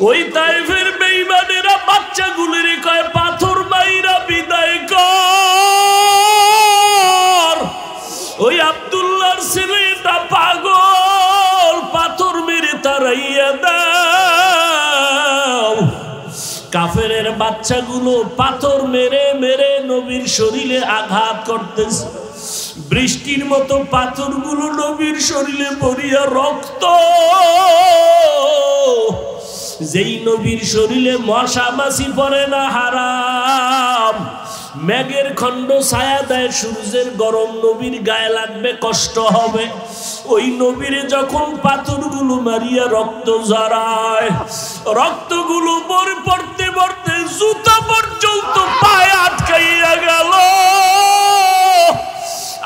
ওই তায়েফের বেঈমানেরা বাচ্চাগুলির কয় পাথর মাইরা বিদায় কর। ওই আব্দুল্লাহর ছেলেটা পাগল, পাথর মেরে তাড়াইয়া দাও। কাফেরের বাচ্চাগুলো পাথর মেরে মেরে নবীর শরীরে আঘাত করতেছে। বৃষ্টির মতো পাথরগুলো নবীর শরীরে পড়িয়া রক্ত। যেই নবীর শরীরে মশা মাছি পড়ে না হারাম, মেঘের খণ্ড ছায়া দেয়, সূর্যের গরম নবীর গায়ে লাগবে, কষ্ট হবে। ওই নবীরে যখন পাথরগুলো মারিয়া রক্ত ঝরায়, রক্তগুলো পড়তে পড়তে জুতা পর্যন্ত পায়ে আটকাইয়া গেল।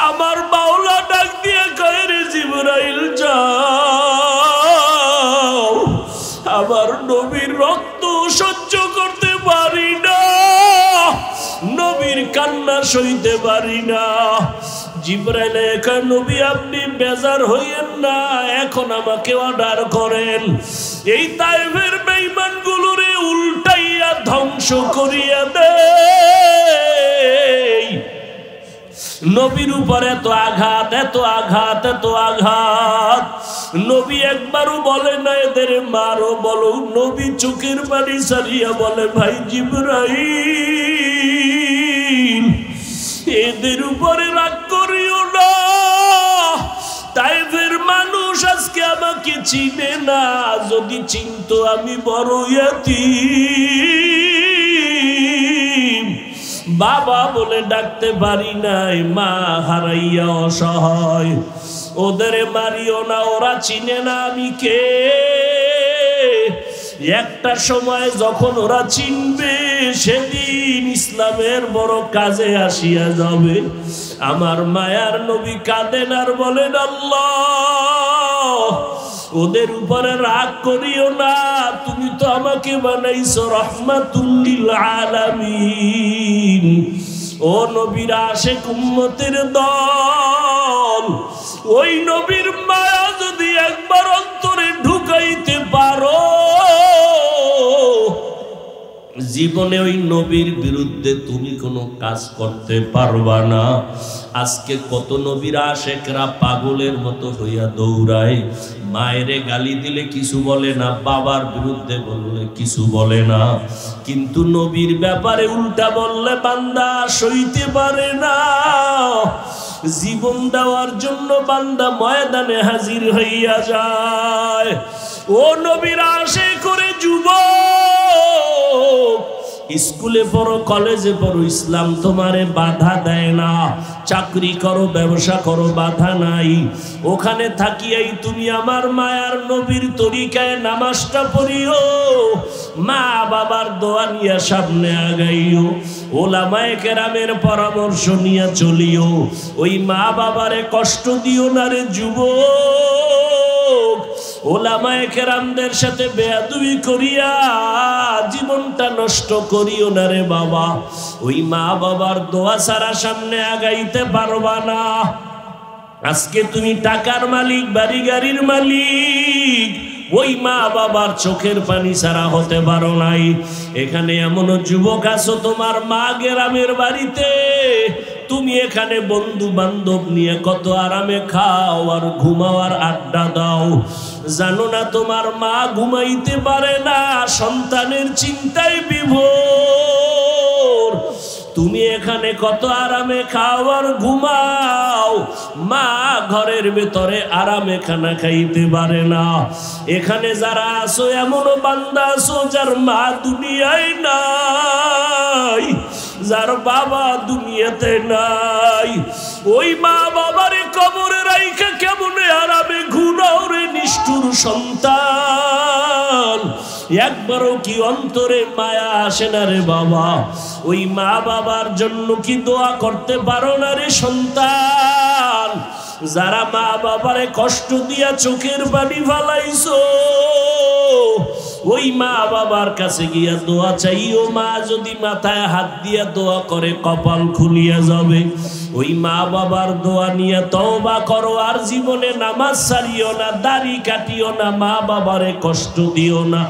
আমার মাওলা ডাক দিয়ে কয়, রে জিবরাইল যাও, আমার নবীর রক্ত সহ্য করতে পারি না, নবীর কান্না সইতে পারি না। জিবরাইল কয়, নবী আপনি বেজার হইয়েন না, এখন আমাকে অর্ডার করেন, এই তায়েফের বেঈমানগুলোরে উল্টাইয়া ধ্বংস করিয়া দেই। নবীর উপর এত আঘাত, এত আঘাত, এত আঘাত, নবী একবারও বলে না এদের মারো, বলো। নবী চোখের পানি ছাড়িয়া বলে, ভাই জিবরাইল, এদের উপরে রাগ করিও না, তায়েফের মানুষ আজকে আমাকে চিনে না, যদি চিনতো আমি বড় ইয়াতীম, বাবা বলে ডাকতে পারি নাই, মা হারাইয়া অসহায়, ওদের মারিও না, ওরা চিনে না আমি কে। একটা সময় যখন ওরা চিনবে, সেদিন ইসলামের বড় কাজে আসিয়া যাবে। আমার মায়ার নবী কাঁদেন আর বলেন, আল্লাহ ওদের উপরে রাগ করিও না, তুমি তো আমাকে বানাইছো রাহমাতুল লিল আলামিন। ও নবীর আশিক উম্মতের দল, ওই নবীর মায়া যদি একবার অন্তরে ঢুকাইতে পারো, জীবনে ওই নবীর বিরুদ্ধে তুমি কোনো কাজ করতে পারবা না। আজকে কত নবীর আশিকরা পাগলের মতো হইয়া দৌড়ায়, মায়েরে গালি দিলে কিছু বলে না, বাবার বিরুদ্ধে বললে কিছু বলে না, কিন্তু নবীর ব্যাপারে উল্টা বললে বান্দা সইতে পারে না। জীবন দেওয়ার জন্য বান্দা ময়দানে হাজির হইয়া যায়। ও নবীর আশিক করে যুবক, স্কুলে পড়ো, কলেজে পড়ো, ইসলাম তোমারে বাধা দেয় না। চাকরি করো, ব্যবসা করো, বাধা নাই। ওখানে থাকিয়াই তুমি আমার মায়ার নবীর তরিকায় নামাজটা পড়িও, মা বাবার দোয়া নিয়ে সামনে আগাইও, ওলামায়ে কেরামের পরামর্শ নিয়ে চলিও। ওই মা বাবারে কষ্ট দিও না রে যুবক, ওলামায়ে কেরামদের সাথে বেয়াদবি করিয়া জীবনটা নষ্ট করিও না রে বাবা। ওই মা বাবার দোয়া ছাড়া সামনে আগাইতে পারবা না। আজকে তুমি টাকার মালিক, বাড়ি গাড়ির মালিক, ওই মা বাবার চোখের পানি ছাড়া হতে পারো নাই। এখানে এমন যুবক আছো, তোমার মা গ্রামের বাড়িতে, তুমি এখানে বন্ধু বান্ধব নিয়ে কত আরামে খাও আর ঘুমাও আর আড্ডা দাও। জানো না তোমার মা ঘুমাইতে পারে না, সন্তানের চিন্তায় বিভোর। তুমি এখানে কত আরামে খাও আর ঘুমাও, মা ঘরের ভেতরে আরামে খানা খাইতে পারে না। এখানে যারা আছো, এমন বান্দা আছো যার মা দুনিয়ায় নাই, যার বাবা দুনিয়াতে নাই। ওই মা বাবারে কবরে রাইখা কেমনে আরামে ঘুমাও রে নিষ্ঠুর সন্তান। একবারও কি অন্তরে মায়া আসে না রে বাবা? ওই মা বাবার জন্য কি দোয়া করতে পারো না রে সন্তান? যারা মা বাবারে কষ্ট দিয়া চোখের পানি ফালাইছো, ওই মা বাবার কাছে গিয়া দোয়া চাইও। মা যদি মাথায় হাত দিয়া দোয়া করে কপাল খুলিয়া যাবে। ওই মা বাবার দোয়া নিয়ে তওবা করো, আর জীবনে নামাজ ছাড়িও না, দাড়ি কাটিও না, মা বাবারে কষ্ট দিও না।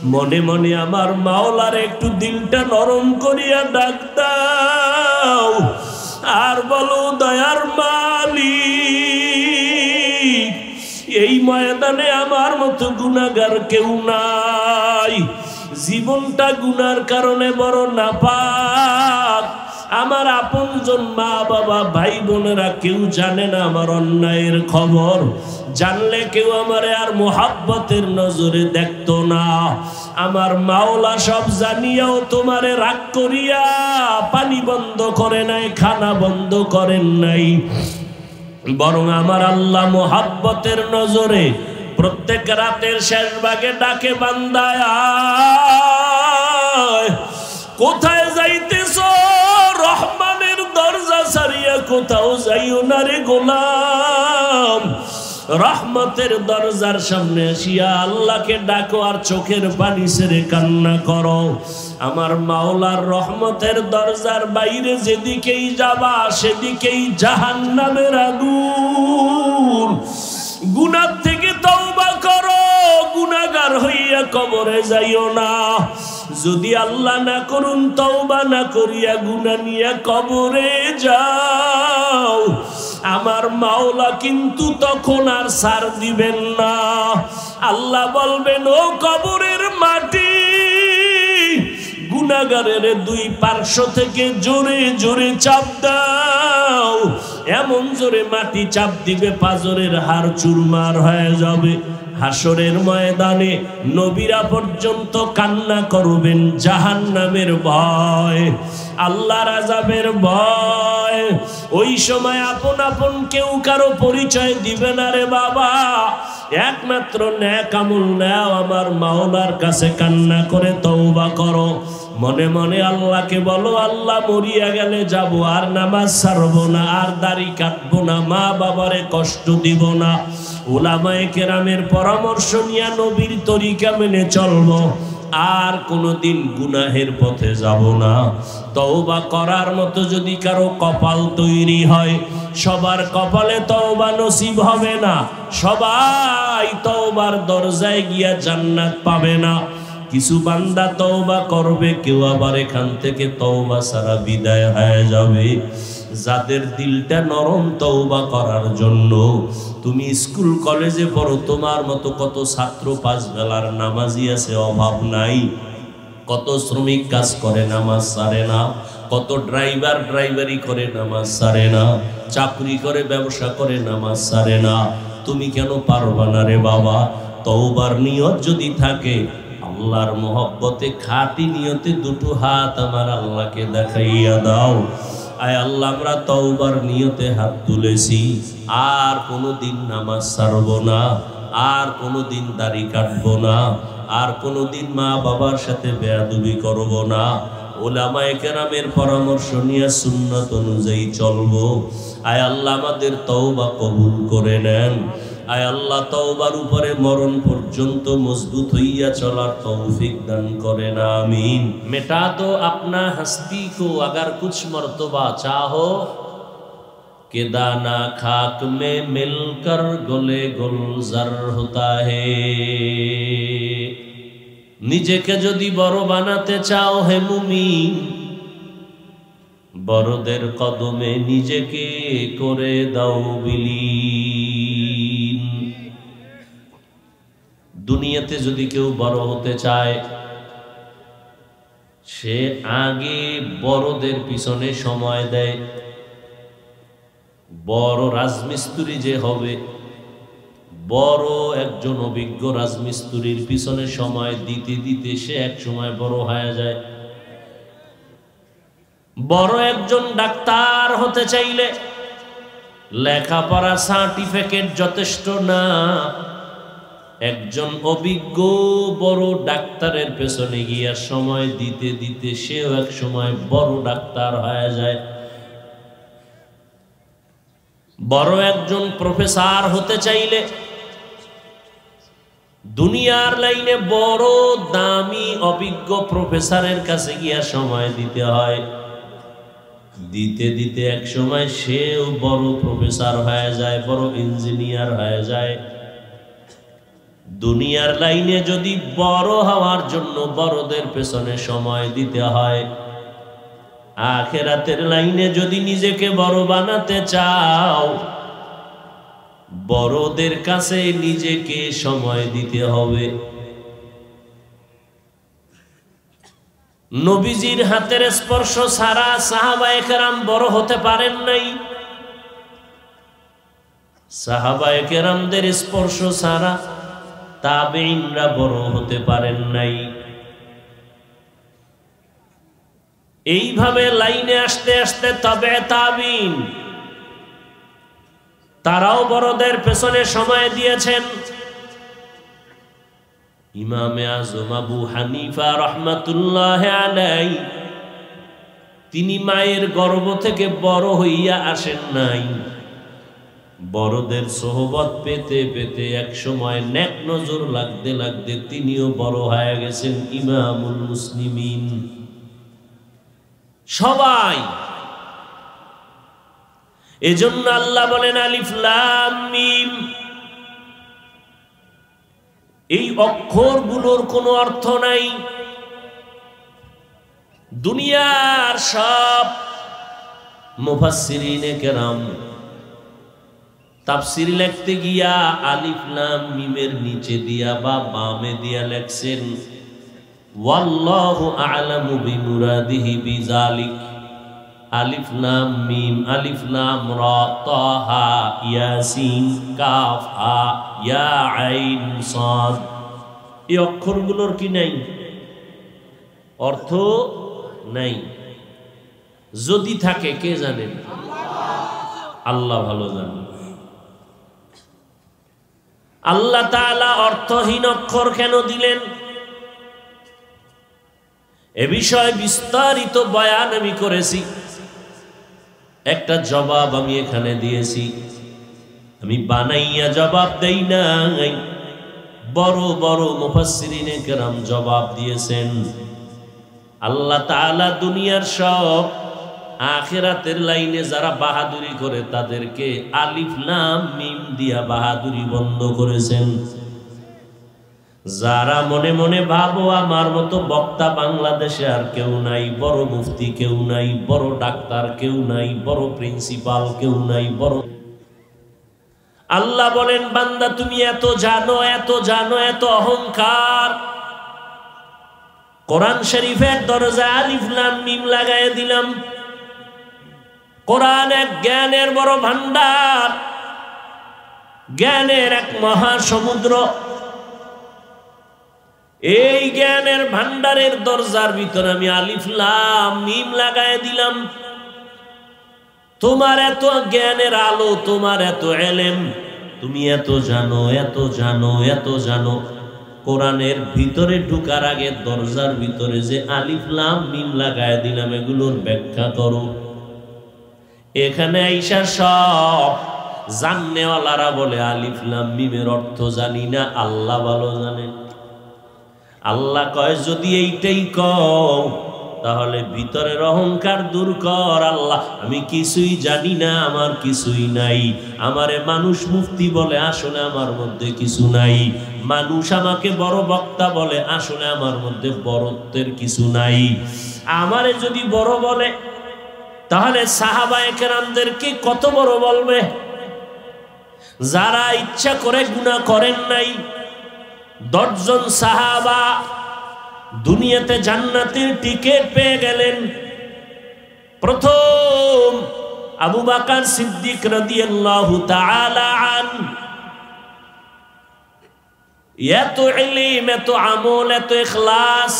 মনে মনে আমার মাওলার একটু দিলটা নরম করিয়া ডাক দাও আর বলো, দয়ার মালিক, এই ময়দানে আমার মতো গুনাহগার কেউ নাই। জীবনটা গুনার কারণে বড় নাপাক। আমার আপনজন মা বাবা ভাই বোনেরা কেউ জানে না আমার অন্যায়ের খবর। জানলে কেউ আমারে আর মোহাব্বতের নজরে দেখতো না। আমার মাওলা সব জানিয়াও তোমারে রাগ করিয়া পানি বন্ধ করে নাই, খানা বন্ধ করেন নাই, বরং আমার আল্লাহ মোহাব্বতের নজরে প্রত্যেক রাতের শেষ ভাগে ডাকে, বান্দায় কোথায় যাইতেছ? রহমানের দরজা ছাড়িয়া কোথাও যাইও না রে গোলাম। রহমতের দরজার সামনে আসিয়া আল্লাহকে ডাকো আর চোখের পানি ছেড়ে কান্না করো। আমার মাওলার রহমতের দরজার বাইরে যেদিকেই যাবা সেদিকেই জাহান্নামের আগুন। গুনাহ থেকে তওবা করো, গুনাহগার হইয়া কবরে যাইও না। যদি আল্লাহ না করুন তওবা না করিয়া গুনাহ নিয়ে কবরে যাও, আমার মাওলা কিন্তু তখন আর ছাড় দিবেন না। আল্লাহ বলবেন, ও কবরের মাটি, গুনাহগারের দুই পার্শ্ব থেকে জোরে জোরে চাপ দাও। এমন জোরে মাটি চাপ দিবে পাজরের হাড় চুরমার হয়ে যাবে। হাসরের ময়দানে নবীরা পর্যন্ত কান্না করবেন জাহান্নামের ভয়, আল্লাহর আযাবের ভয়। ওই সময় আপন আপন কেউ কারো পরিচয় দিবে না রে বাবা। একমাত্র নেক আমল নাও, আমার মাওলার কাছে কান্না করে তওবা করো। মনে মনে আল্লাহকে বলো, আল্লাহ মরিয়া গেলে যাব, আর নামাজ ছাড়বো না, আর দাড়ি কাটবো না, মা বাবারে কষ্ট দিব না। উলামায়ে কেরামের পরামর্শ নিয়ে নবীর তরিকা মেনে চলবো, আর কোনোদিন গুনাহের পথে যাব না। তওবা করার মতো যদি কারো কপাল তৈরি হয়, সবার কপালে তওবা নসিব হবে না, সবাই তওবার দরজায় গিয়া জান্নাত পাবে না। কিছু বান্দা তওবা করবে, কেউ আবার এখান থেকে তওবা ছাড়া বিদায় হয়ে যাবে। যাদের দিলটা নরম তওবা করার জন্য, তুমি স্কুল কলেজে পড়ো, তোমার মতো কত ছাত্র পাঁচ বেলার নামাজি আছে, অভাব নাই। কত শ্রমিক কাজ করে নামাজ ছাড়ে না, কত ড্রাইভার ড্রাইভারি করে নামাজ ছাড়ে না, চাকরি করে ব্যবসা করে নামাজ ছাড়ে না। তুমি কেন পারবা না রে বাবা? তওবার নিয়ত যদি থাকে, আল্লাহর মহব্বতে খাঁটি নিয়তে দুটো হাত আমার আল্লাহকে দেখাইয়া দাও। আয় আল্লাহ, আমরা তওবার নিয়তে হাত তুলেছি, আর কোনোদিন নামাজ ছাড়বো না, আর কোনোদিন দাড়ি কাটবো না, আর কোনোদিন মা বাবার সাথে বেয়াদবি করব না। উলামায়ে কেরামের পরামর্শ নিয়ে সুন্নাত অনুযায়ী চলবো। আয় আল্লাহ, আমাদের তওবা কবুল করে নেন। आय अल्लाह तौबार उपरे मरण पर्यन्त मजबूत हइया चलार तौफीक दान करें आमीन। मिटा दो अपना हस्ती को अगर कुछ मर्तबा चाहो कि दाना खाक में मिलकर गले गुलजार होता है। निजेके जदि बड़ो बानाते चाओ हे मुमिन बड़ोदेर कदमे निजेके करे दाओ बिलीन। दुनियाते जदि केउ बड़ो होते चाय से आगे बड़ोदेर पिछने समय देय। बड़ो राजमिस्त्री जे होबे बड़ो एकजन अभिज्ञ राजमिस्त्रीर पिछने समय दीते दीते से एक समय बड़ो हয়ে যায়। बड़ो एकजन डाक्तार होते चाइले लेखापড়া सार्टिफिकेट যথেষ্ট না। একজন অভিজ্ঞ বড় ডাক্তারের পেছনে গিয়া সময় দিতে দিতে সেও এক সময় বড় ডাক্তার হয়ে যায়। বড় একজন প্রফেসর হতে চাইলে দুনিয়ার লাইনে বড় দামি অভিজ্ঞ প্রফেসরের কাছে গিয়া সময় দিতে হয়। দিতে দিতে এক সময় সেও বড় প্রফেসর হয়ে যায়, বড় ইঞ্জিনিয়ার হয়ে যায়। দুনিয়ার লাইনে যদি বড় হওয়ার জন্য বড়দের পেছনে সময় দিতে হয়, আখিরাতের লাইনে যদি নিজেকে বড় বানাতে চাও, বড়দের কাছে নিজেকে সময় দিতে হবে। নবীজির হাতের স্পর্শ ছাড়া সাহাবায়ে কেরাম বড় হতে পারেন নাই। সাহাবায়ে কেরামদের স্পর্শ ছাড়া তাবেঈনরা বড় হতে পারেন নাই। এইভাবে লাইনে আসতে আসতে তবে তাবেঈন তারাও বড়দের পেছনে সময় দিয়েছেন। ইমামে আজম আবু হানিফা রাহমাতুল্লাহ আলাইহি তিনি মায়ের গর্ভ থেকে বড় হইয়া আসেন নাই, বড়দের সোহবত পেতে পেতে এক সময় নেক নজর লাগতে লাগতে তিনিও বড় হয়ে গেছেন ইমামুল মুসলিমিন। সবাই এজন্য আল্লাহ বলেন আলিফ লাম মিম, এই অক্ষরগুলোর কোনো অর্থ নাই। দুনিয়ার সব মুফাসসিরিনে কেরাম তাফসীর লিখতে গিয়া আলিফ লাম মিমের নিচে দিয়া বা বামে দিয়া লেখছেন ওয়াল্লাহু আ'লামু বিমুরাদিহি বিযালিক। আলিফ লাম মিম, আলিফ লাম রা, তাহা, ইয়াসিন, কাফ, হা, ইয়া আইন, সাদ, এই অক্ষরগুলোর কি নাই? অর্থ নাই। যদি থাকে কে জানেন? আল্লাহ ভালো জানেন। আল্লাহ তাআলা অর্থহীন অক্ষর কেন দিলেন? এ বিষয়ে বিস্তারিত বয়ান আমি করেছি, একটা জবাব আমি এখানে দিয়েছি। আমি বানাইয়া জবাব দেই নাই, বড় বড় মুফাসসিরিনে কেরাম জবাব দিয়েছেন। আল্লাহ তাআলা দুনিয়ার সব আখিরাতের লাইনে যারা বাহাদুরি করে তাদেরকে আলিফ লাম মিম দিয়া বাহাদুরি বন্ধ করেছেন। যারা মনে মনে ভাবো আমার মতো বক্তা বাংলাদেশে আর কেউ নাই, বড় মুফতি কেউ নাই, বড় ডাক্তার কেউ নাই, বড় প্রিন্সিপাল কেউ নাই, বড়, আল্লাহ বলেন বান্দা তুমি এত জানো, এত জানো, এত অহংকার। কোরআন শরীফের দরজায় আলিফ লাম মিম লাগায় দিলাম। কোরআন এক জ্ঞানের বড় ভান্ডার, জ্ঞানের এক মহাসমুদ্র। এই জ্ঞানের ভান্ডারের দরজার ভিতরে আমি আলিফ লাম মিম লাগায় দিলাম। তোমার এত জ্ঞানের আলো, তোমার এত ইলম, তুমি এত জানো, এত জানো, এত জানো। কোরআনের ভিতরে ঢোকার আগে দরজার ভিতরে যে আলিফ লাম মিম লাগায় দিলাম, এগুলোর ব্যাখ্যা করো। এখানে আইসা সব জাননেওয়ালারা বলে আলিফ লাম মিমের অর্থ জানি না, আল্লাহ ভালো জানেন। আল্লাহ কয় যদি এইটাই কও তাহলে ভিতরের অহংকার দূর কর। আল্লাহ আমি কিছুই জানি না, আমার কিছুই নাই। আমারে মানুষ মুফতি বলে, আসলে আমার মধ্যে কিছু নাই। মানুষ আমাকে বড় বক্তা বলে, আসলে আমার মধ্যে বড়ত্বের কিছু নাই। আমারে যদি বড় বলে তাহলে সাহাবায়ে কেরামদেরকে কত বড় বলবে, যারা ইচ্ছা করে গুনাহ করেন নাই। 10 জন সাহাবা দুনিয়াতে জান্নাতের টিকিট পেয়ে গেলেন। প্রথম আবু বকর সিদ্দিক রাদিয়াল্লাহু তাআলা আন, এত ইলম, এত আমল, এত ইখলাস।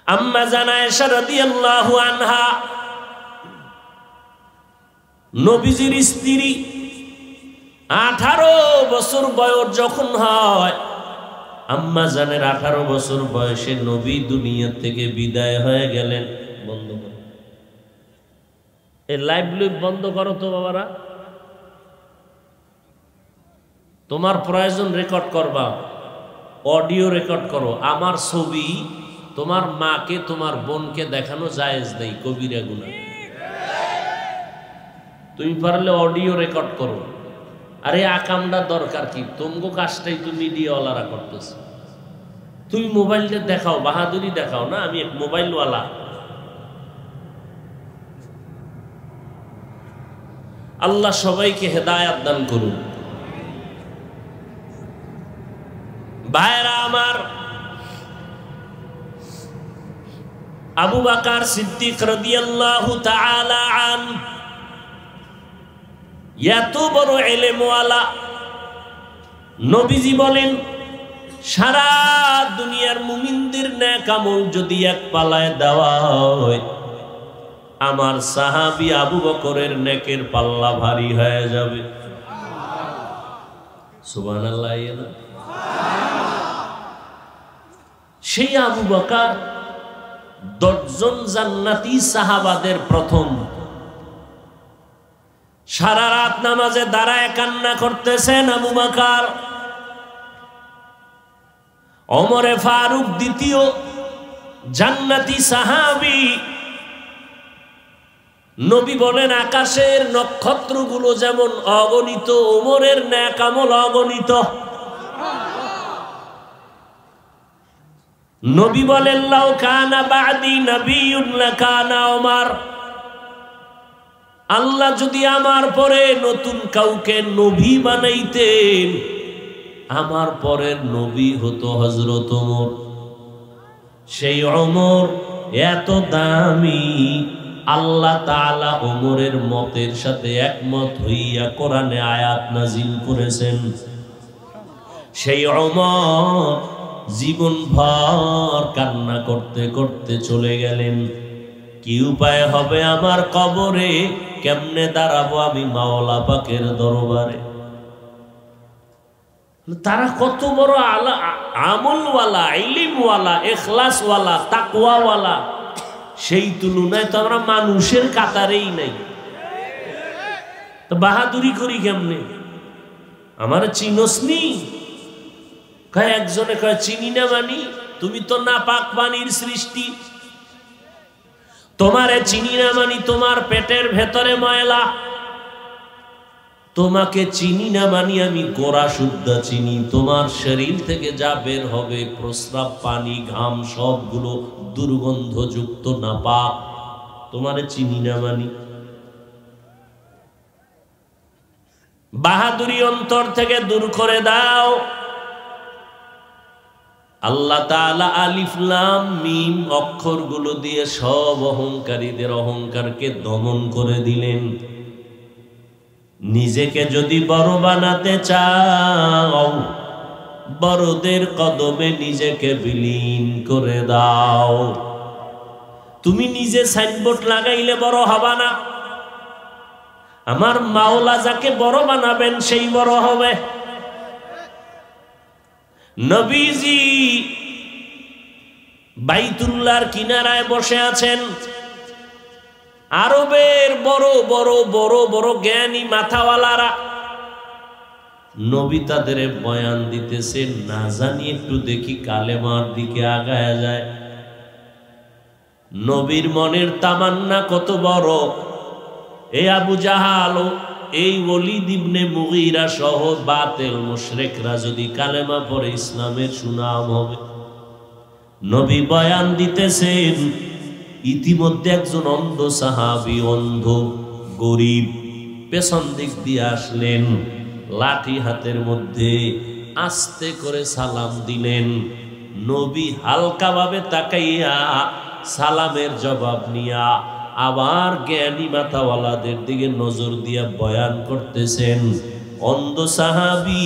আম্মা জান আয়েশা রাদিয়াল্লাহু আনহা নবীজির স্ত্রী, 18 বছর বয়স যখন হয়, আম্মা জানের 18 বছর বয়সে নবী দুনিয়া থেকে বিদায় হয়ে গেলেন। বন্ধ করো এই লাইভ বন্ধ করো তো বাবারা। তোমার প্রয়োজন রেকর্ড করবা, অডিও রেকর্ড করো। আমার ছবি তোমার মাকে, তোমার বোনকে দেখানো জায়েজ নেই, কবিরা গুনাহ। তুমি পারলে অডিও রেকর্ড করো, আরে আকামটা দরকার কি? তোমগো কাজটাই তো মিডিয়াওয়ালারা করতেছে। তুমি মোবাইলটা দেখাও, বাহাদুরি দেখাও না, আমি এক মোবাইলওয়ালা। আল্লাহ সবাইকে হেদায়াত দান করুন। ভাইরা আমার, আবু বকর সিদ্দিক রাদিয়াল্লাহু তাআলা আনহু এত বড় ইলমওয়ালা, নবীজি বলেন সারা দুনিয়ার মুমিনদের নেক আমল যদি এক পাল্লায় দেওয়া হয়, আমার সাহাবী আবু বকরের নেকের পাল্লা ভারী হয়ে যাবে। সুবহানাল্লাহ। সেই আবু বকর 10 জন জান্নাতি সাহাবাদের প্রথম। সারা রাত নামাজে দাঁড়ায় কান্না করতেছেন আবু বকর। ওমরে ফারুক দ্বিতীয় জান্নাতি সাহাবী। নবী বলেন আকাশের নক্ষত্রগুলো যেমন অগণিত, ওমরের নেক আমল অগণিত। নবী বলেন লাউ কানা বাদি নবিয়্যুন লাকানা ওমর, আল্লাহ যদি আমার পরে নতুন কাউকে নবী বানাইতেন, আমার পরের নবী হতো হযরত ওমর। সেই ওমর এত দামি, আল্লাহ তাআলা ওমরের মতের সাথে একমত হইয়া কোরআনে আয়াত নাজিল করেছেন। সেই ওমর জীবনভর কান্না করতে করতে চলে গেলেন। কি উপায় হবে আমার কবরে, কেমনে দাঁড়াবো আমি মাওলা পাকের দরবারে। তারা কত বড় আমলওয়ালা, ইলমওয়ালা, ইখলাসওয়ালা, তাকওয়াওয়ালা, সেই তুলনায় তো আমরা মানুষের কাতারেই নাই। তো বাহাদুরি করি কেমনে? আমার চিনসনি? কয় একজনে কয় চিনি না মানি, তুমি তো নাপাক পানির সৃষ্টি, তোমারে চিনি না মানি তোমার পেটের ভেতরে ময়লা, তোমাকে চিনি না মানি আমি গোড়া শুদ্ধ চিনি, তোমার শরীর থেকে যা বের হবে প্রস্রাব, পানি, ঘাম সবগুলো দুর্গন্ধযুক্ত নাপাক, তোমারে চিনি না মানি। বাহাদুরি অন্তর থেকে দূর করে দাও। আল্লাহ তাআলা আলিফ লাম মিম অক্ষরগুলো দিয়ে সব অহংকারীদের অহংকারকে দমন করে দিলেন। নিজেকে যদি বড় বানাতে চাও, বড়দের কদমে নিজেকে বিলীন করে দাও। তুমি নিজে সাইনবোর্ড লাগাইলে বড় হবা না, আমার মাওলা যাকে বড় বানাবেন সেই বড় হবে। নবীজি বাইতুল্লাহর কিনারায় বসে আছেন। আরবের বড় বড় বড় বড় জ্ঞানী মাথাওয়ালারা নবী তাদের বয়ান দিতেছেন, না জানি একটু দেখি কালেমার দিকে আগায়া যায়। নবীর মনের তামান্না কত বড়! এই আবু জাহাল, এই ওলীদ ইবনে মুগীরা সহ বাতিল মুশরিকরা যদি কালেমা পড়ে ইসলামের সুনাম হবে। নবী বয়ান দিতেছেন, ইতিমধ্যে একজন অন্ধ সাহাবী, অন্ধ গরিব, পেছন দিক দিয়ে আসলেন, লাঠি হাতের মধ্যে আস্তে করে সালাম দিলেন। নবী হালকাভাবে তাকাইয়া সালামের জবাব নিয়া আবার জ্ঞানী মাথাওয়ালাদের দিকে নজর দিয়া বয়ান করতেছেন। অন্ধ সাহাবী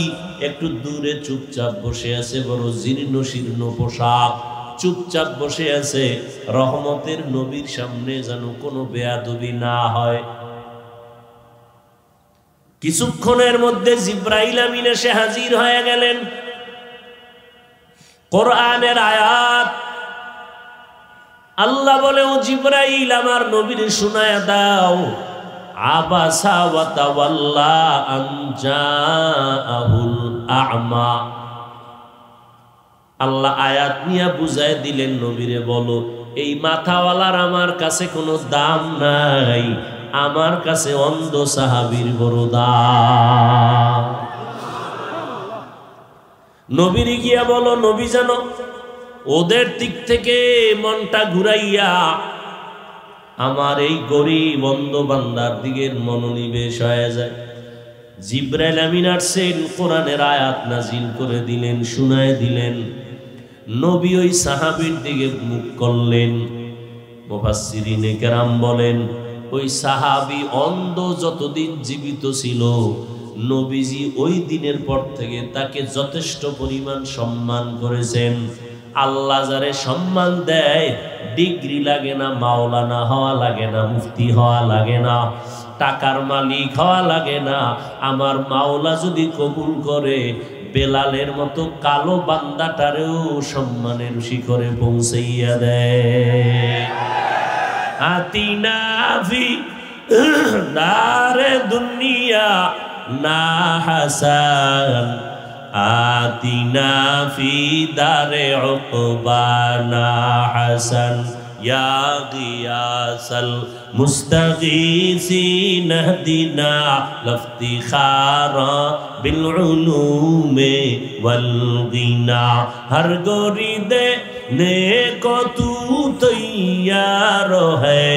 একটু দূরে চুপচাপ বসে আছে, বড় জীর্ণ শীর্ণ পোশাক, চুপচাপ বসে আছে, রহমতের নবীর সামনে যেন কোনো বেয়াদবি না হয়। কিছুক্ষণের মধ্যে জিব্রাইল আমিন এসে হাজির হয়ে গেলেন। কোরআনের আয়াত, আল্লাহ বলে, ও জিব্রাইল আমার নবীর শুনায়া দাও, আবাসা ওয়া তাওয়াল্লা আন জাআহুল আ'মা। আল্লাহ আয়াত নিয়ে বুঝায় দিলেন, নবীরে বলো এই মাথাওয়ালার আমার কাছে কোনো দাম নাই, আমার কাছে অন্ধ সাহাবীর বড় দাম। নবীর গিয়া বলো, নবী জানো ওদের দিক থেকে মনটা ঘুরাইয়া আমার এই গরিব অন্ধ বান্দার দিকে মনোনিবেশ হয়ে যায়। জিবরাইল আমিন আসছেন, কোরআনের আয়াত নাজিল করে দিলেন, শুনায় দিলেন। নবী ওই সাহাবীর দিকে মুখ করলেন। মুফাসসিরিনে কেরাম বলেন, ওই সাহাবী অন্ধ যতদিন জীবিত ছিল, নবীজি ওই দিনের পর থেকে তাকে যথেষ্ট পরিমাণ সম্মান করেছেন। আল্লাহ যারে সম্মান দেয়, ডিগ্রি লাগে না, মাওলানা হওয়া লাগে না, মুফতি হওয়া লাগে না, টাকার মালিক হওয়া লাগে না। আমার মাওলা যদি কবুল করে, বেলালের মতো কালো বান্দাটারেও সম্মানের শিখরে পৌঁছাইয়া দেয়। আতিনা ফি দারে দুনিয়া না হাসান, আতিনা ফি দারে উকবা না হাসান, ইয়া গিয়াসাল মুস্তাগীসিন হদিনা লফতিখারা বিল উলুমে ওয়াল গিনা। হর গরিদে নেको तू तैयार है,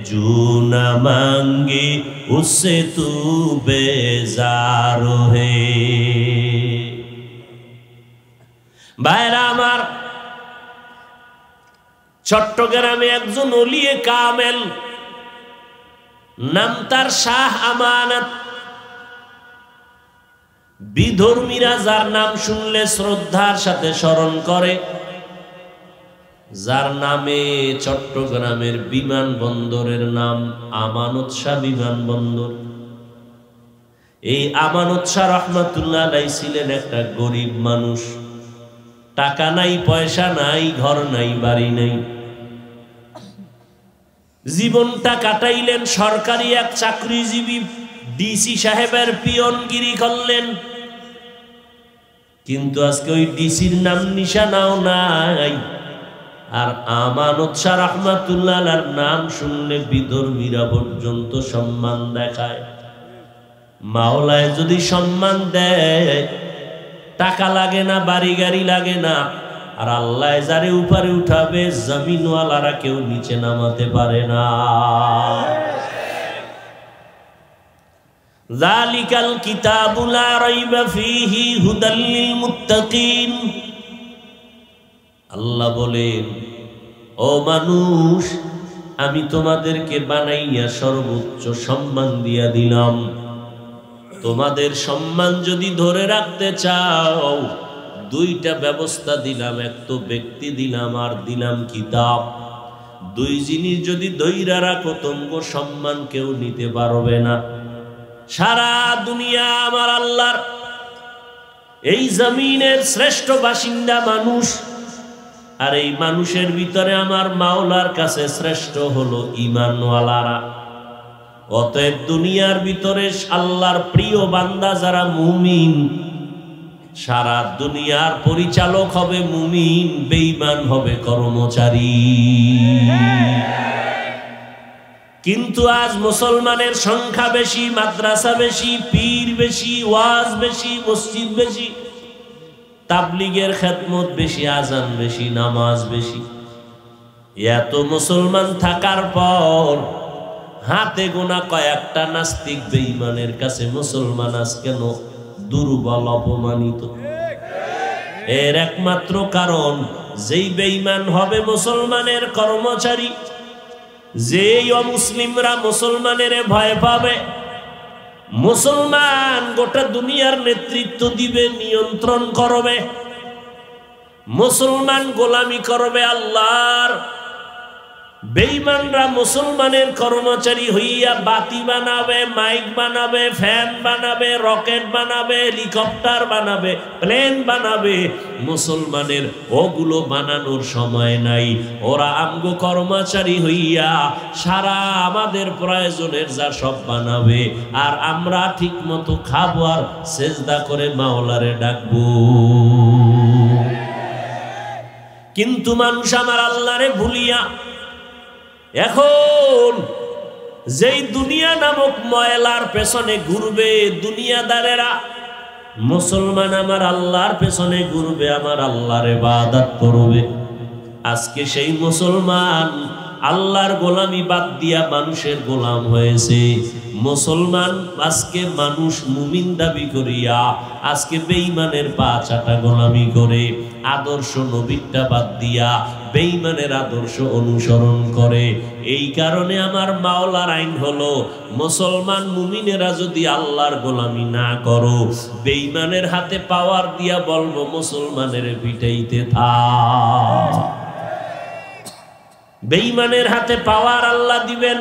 जो न मांगे उससे तू बेजार है। ভাইরা আমার, চট্টগ্রামে একজন ওলিয়ে কামেল, নাম তার শাহ আমানত। বিধর্মীরা যার নাম শুনলে শ্রদ্ধার সাথে স্মরণ করে, যার নামে চট্টগ্রামের বিমানবন্দরের নাম আমানত শাহ বিমানবন্দর। এই আমানত শাহ রহমাতুল্লাহ আলাইহি ছিলেন একটা গরিব মানুষ। টাকা নাই, পয়সা নাই, ঘর নাই, বাড়ি নাই। জীবনটা কাটাইলেন সরকারি এক চাকরিজীবী ডিসি সাহেবের পিয়নগিরি করলেন। কিন্তু আজকে ওই ডিসির নাম নিশানাও নাই। আর আমানত শাহ রহমাতুল্লাহ আলাইহির নাম শুনলে বিধর্মীরা পর্যন্ত সম্মান দেখায়। মাওলায় যদি সম্মান দেয়, টাকা লাগে না, বাড়ি গাড়ি লাগে না। আর আল্লাহ যারে উপরে উঠাবে, জমিনওয়ালারা কেউ নিচে নামাতে পারে না। যালিকাল কিতাবু লা রাইবা ফীহি হুদাল লিল মুত্তাকিন। আল্লাহ বলেন, ও মানুষ, আমি তোমাদেরকে বানাইয়া সর্বোচ্চ সম্মান দিয়া দিলাম। তোমাদের সম্মান যদি ধরে রাখতে চাও, দুইটা ব্যবস্থা দিলাম। এক তো ব্যক্তি দিলাম, আর দিলাম কিতাব। দুই জিনিস যদি ধইরা রাখো, তোমার সম্মান কেউ নিতে পারবে না। সারা দুনিয়া আমার আল্লাহর, এই জমিনের শ্রেষ্ঠ বাসিন্দা মানুষ। আর এই মানুষের ভিতরে আমার মাওলার কাছে শ্রেষ্ঠ হলো ঈমানওয়ালারা। অতএব দুনিয়ার ভিতরে আল্লাহর প্রিয় বান্দা যারা মুমিন, সারা দুনিয়ার পরিচালক হবে মুমিন, বেঈমান হবে কর্মচারী। কিন্তু আজ মুসলমানের সংখ্যা বেশি, মাদ্রাসা বেশি, পীর বেশি, ওয়াজ বেশি, মসজিদ বেশি, তাবলীগের খেদমত বেশি, আজান বেশি, নামাজ বেশি। এত মুসলমান থাকার পর হাতে গোনা কয়েকটা নাস্তিক বেঈমানের কাছে মুসলমান আজ কেন দুর্বল, অপমানিত? এর একমাত্র কারণ, যেই বেঈমান হবে মুসলমানের কর্মচারী, যেই অমুসলিমরা মুসলমানের ভয় পাবে, মুসলমান গোটা দুনিয়ার নেতৃত্ব দিবে, নিয়ন্ত্রণ করবে। মুসলমান গোলামি করবে আল্লাহর। বেঈমানরা মুসলমানের কর্মচারী হইয়া বাতি বানাবে, মাইক বানাবে, ফ্যান বানাবে, রকেট বানাবে, হেলিকপ্টার বানাবে, প্লেন বানাবে। মুসলমানের ওগুলো বানানোর সময় নাই। ওরা আমগো কর্মচারী হইয়া সারা আমাদের প্রয়োজনের যা সব বানাবে, আর আমরা ঠিক মতো খাবো আর সেজদা করে মাওলারে ডাকবো। কিন্তু মানুষ আমার আল্লাহরে ভুলিয়া এখন যেই দুনিয়া নামক ময়লার পেছনে ঘুরবে দুনিয়াদারেরা, মুসলমান আমার আল্লাহর পেছনে ঘুরবে, আমার আল্লাহর ইবাদত করবে। আজকে সেই মুসলমান আল্লাহর গোলামি বাদ দিয়া মানুষের গোলাম হয়েছে। মুসলমান আজকে মানুষ মুমিন দাবি করিয়া আজকে বেঈমানের পা চাটা গোলামি করে, আদর্শ নবীটা বাদ দিয়া বেঈমানের আদর্শ অনুসরণ করে। এই কারণে আমার মাওলার আইন হলো, মুসলমান মুমিনেরা যদি আল্লাহর গোলামি না করো, বেঈমানের হাতে পাওয়ার দিয়া বলবো মুসলমানের পিটাইতে থাক। বেঈমানের হাতে পাওয়ার আল্লাহ দিবেন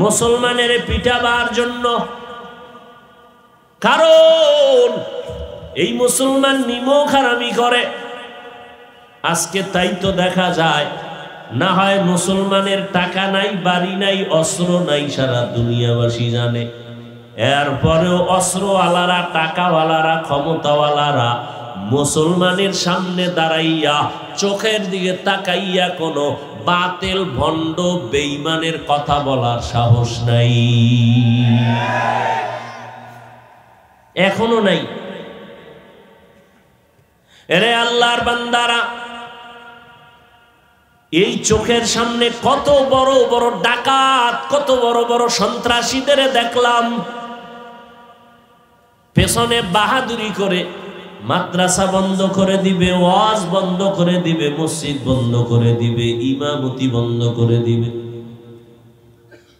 মুসলমানের পিটাবার জন্য। কারণ এই মুসলমান নিমক হারামি করে। আজকে তাই তো দেখা যায়, না হয় মুসলমানের টাকা নাই, বাড়ি নাই, অস্ত্র নাই, সারা দুনিয়াবাসী জানে। এরপরেও অস্ত্রওয়ালারা, টাকাওয়ালারা, ক্ষমতাওয়ালারা মুসলমানের সামনে দাঁড়াইয়া চোখের দিকে তাকাইয়া কোনো বাতিল ভণ্ড বেঈমানের কথা বলার সাহস নাই, এখনো নাই। এরে আল্লাহর বান্দারা, এই চোখের সামনে কত বড় বড় ডাকাত, কত বড় বড় সন্ত্রাসীদের দেখলাম পেছনে বাহাদুরি করে মাদ্রাসা বন্ধ করে দিবে, ওয়াজ বন্ধ করে দিবে, মসজিদ বন্ধ করে দিবে, ইমামতি বন্ধ করে দিবে।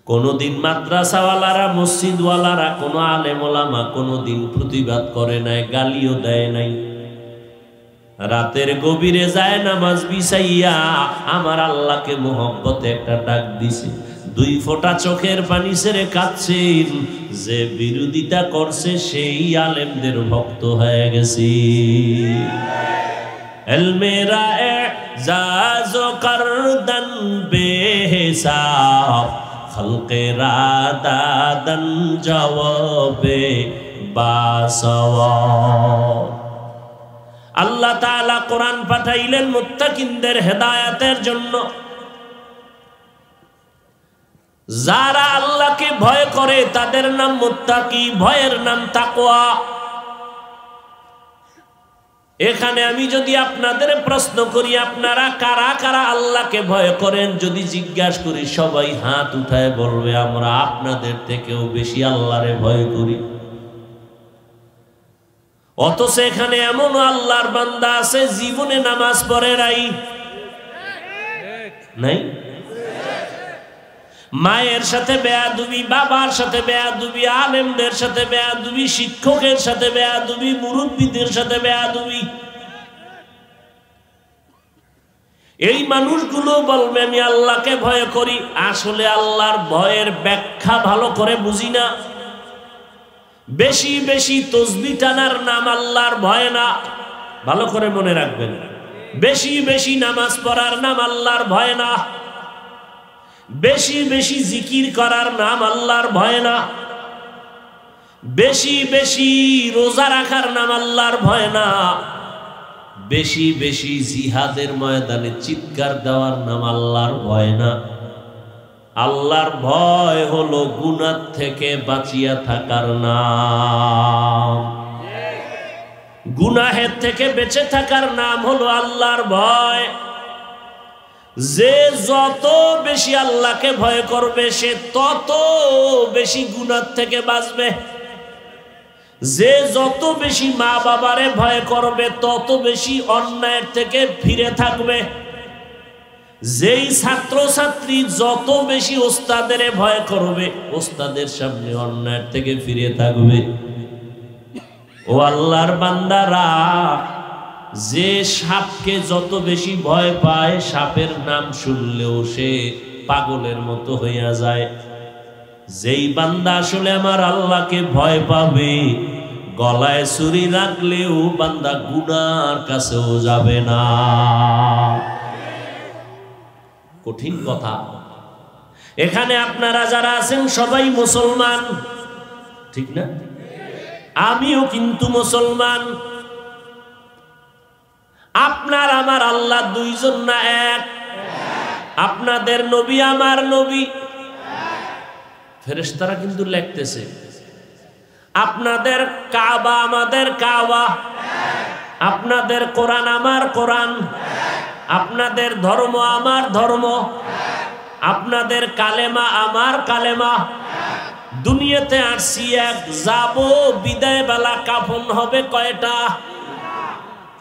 কোনদিন মাদ্রাসাওয়ালারা, মসজিদওয়ালারা, কোন আলেম ওলামা কোনদিন প্রতিবাদ করে নাই, গালিও দেয় নাই। রাতের গভীরে যায় নামাজ বিছাইয়া আমার আল্লাহকে মোহব্বতে একটা ডাক দিছে। 2 ফোঁটা চোখের পানি ছেড়ে কাঁদছেন, যে বিরোধিতা করছে সেই আলেমদের ভক্ত হয়ে গেছে। এলমেরা এজাজো করদন বেহিসাব, খলকেরা দাদন জওয়াবে বাসওয়াব। আল্লাহ তাআলা কোরআন পাঠাইলেন মুত্তাকিনদের হেদায়েতের জন্য। যারা আল্লাহকে ভয় করে তাদের নাম মুত্তাকি, ভয়ের নাম তাকওয়া। এখানে আমি যদি আপনাদের প্রশ্ন করি, আপনারা কারা কারা আল্লাহকে ভয় করেন, যদি জিজ্ঞাসা করি, সবাই হাত উঠায় বলবে আমরা আপনাদের থেকেও বেশি আল্লাহরে ভয় করি। অথচ এখানে এমন আল্লাহর বান্দা আছে জীবনে নামাজ পড়ে নাই। মায়ের সাথে বেয়াদবি, বাবার সাথে বেয়াদবি, আলেমদের সাথে বেয়াদবি, শিক্ষকের সাথে বেয়াদবি, মুরব্বীদের সাথে বেয়াদবি। এই মানুষগুলো বলবে আমি আল্লাহকে ভয় করি, আসলে আল্লাহর ভয়ের ব্যাখ্যা ভালো করে বুঝি না। বেশি বেশি তসবিহ টানার নাম আল্লাহর ভয় না, ভালো করে মনে রাখবেন। বেশি বেশি নামাজ পড়ার নাম আল্লাহর ভয় না, বেশি বেশি জিকির করার নাম আল্লাহর ভয় না, বেশি বেশি রোজা রাখার নাম আল্লাহর ভয় না, বেশি বেশি জিহাদের ময়দানে চিৎকার দেওয়ার নাম আল্লাহর ভয় না। আল্লাহর ভয় হলো গুনাহ থেকে বাঁচিয়া থাকার নাম। গুনাহের থেকে বেঁচে থাকার নাম হলো আল্লাহর ভয়। যে যত বেশি আল্লাহকে ভয় করবে সে তত বেশি গুনাহ থেকে বাঁচবে। যে যত বেশি মা বাবারে ভয় করবে তত বেশি অন্যায়ের থেকে ফিরে থাকবে। যেই ছাত্র ছাত্রী যত বেশি ওস্তাদের ভয় করবে ওস্তাদের সামনে অন্যায়ের থেকে ফিরে থাকবে। ও আল্লাহর বান্দারা, যে সাপকে যত বেশি ভয় পায় সাপের নাম শুনলেও সে পাগলের মতো হইয়া যায়। যেই বান্দা আসলে আমার আল্লাহকে ভয় পাবে, গলায় ছুরি রাখলেও বান্দা গুনার কাছেও যাবে না। কঠিন কথা। এখানে আপনারা যারা আছেন সবাই মুসলমান, ঠিক না? আমিও কিন্তু মুসলমান। আপনার আমার আল্লাহ দুইজন না এক? আপনাদের নবী আমার নবী। ফেরেশতারা কিন্তু লিখতেছে আপনাদের কাবা আমাদের কাবা, আপনাদের কোরআন আমার কোরআন, আপনাদের ধর্ম আমার ধর্ম, আপনাদের কালেমা আমার কালেমা। দুনিয়াতে আসছি এক, যাব বিদায় বেলা কাফন হবে কয়টা?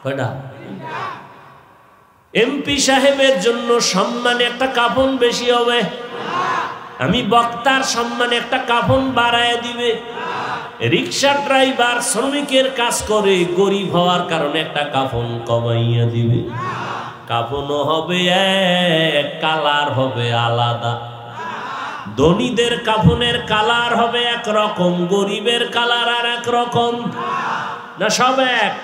কয়টা? এমপি সাহেবের জন্য সম্মানে একটা কাফন বেশি হবে, আমি বক্তার সম্মানে একটা কাফন বাড়ায় দিবে। রিক্সা ড্রাইভার শ্রমিকের কাজ করে গরিব হওয়ার কারণে একটা কাফন কমাইয়া দিবে। কাফনও হবে এক, কালার হবে আলাদা। ধনীদের কাফনের কালার হবে একরকম, গরিবের কালার আর একরকম। না সব এক?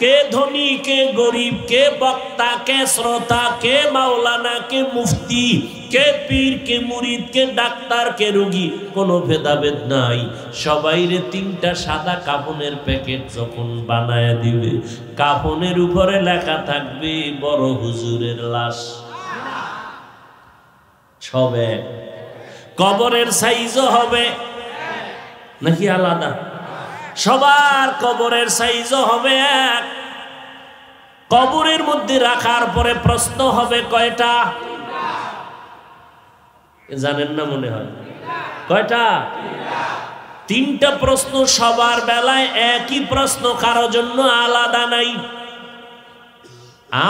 কে ধনী কে গরিব, কে বক্তা কে শ্রোতা, কে মাওলানা কে মুফতি, কে পীর কে মুরিদ, কে ডাক্তার কে রোগী, কোনো ভেদাভেদ নাই। সবাইরে তিনটা সাদা কাফনের প্যাকেট যখন বানায় দিবে, কাফনের উপরে লেখা থাকবে বড় হুজুরের লাশ। সব এক। কবরের সাইজও হবে নাকি আলাদা? সবার কবরের সাইজও হবে এক। কবরের মধ্যে রাখার পরে প্রশ্ন হবে কয়টা? জানেন না মনে হয়? কয়টা? তিনটা প্রশ্ন। সবার বেলায় একই প্রশ্ন, কারো জন্য আলাদা নাই।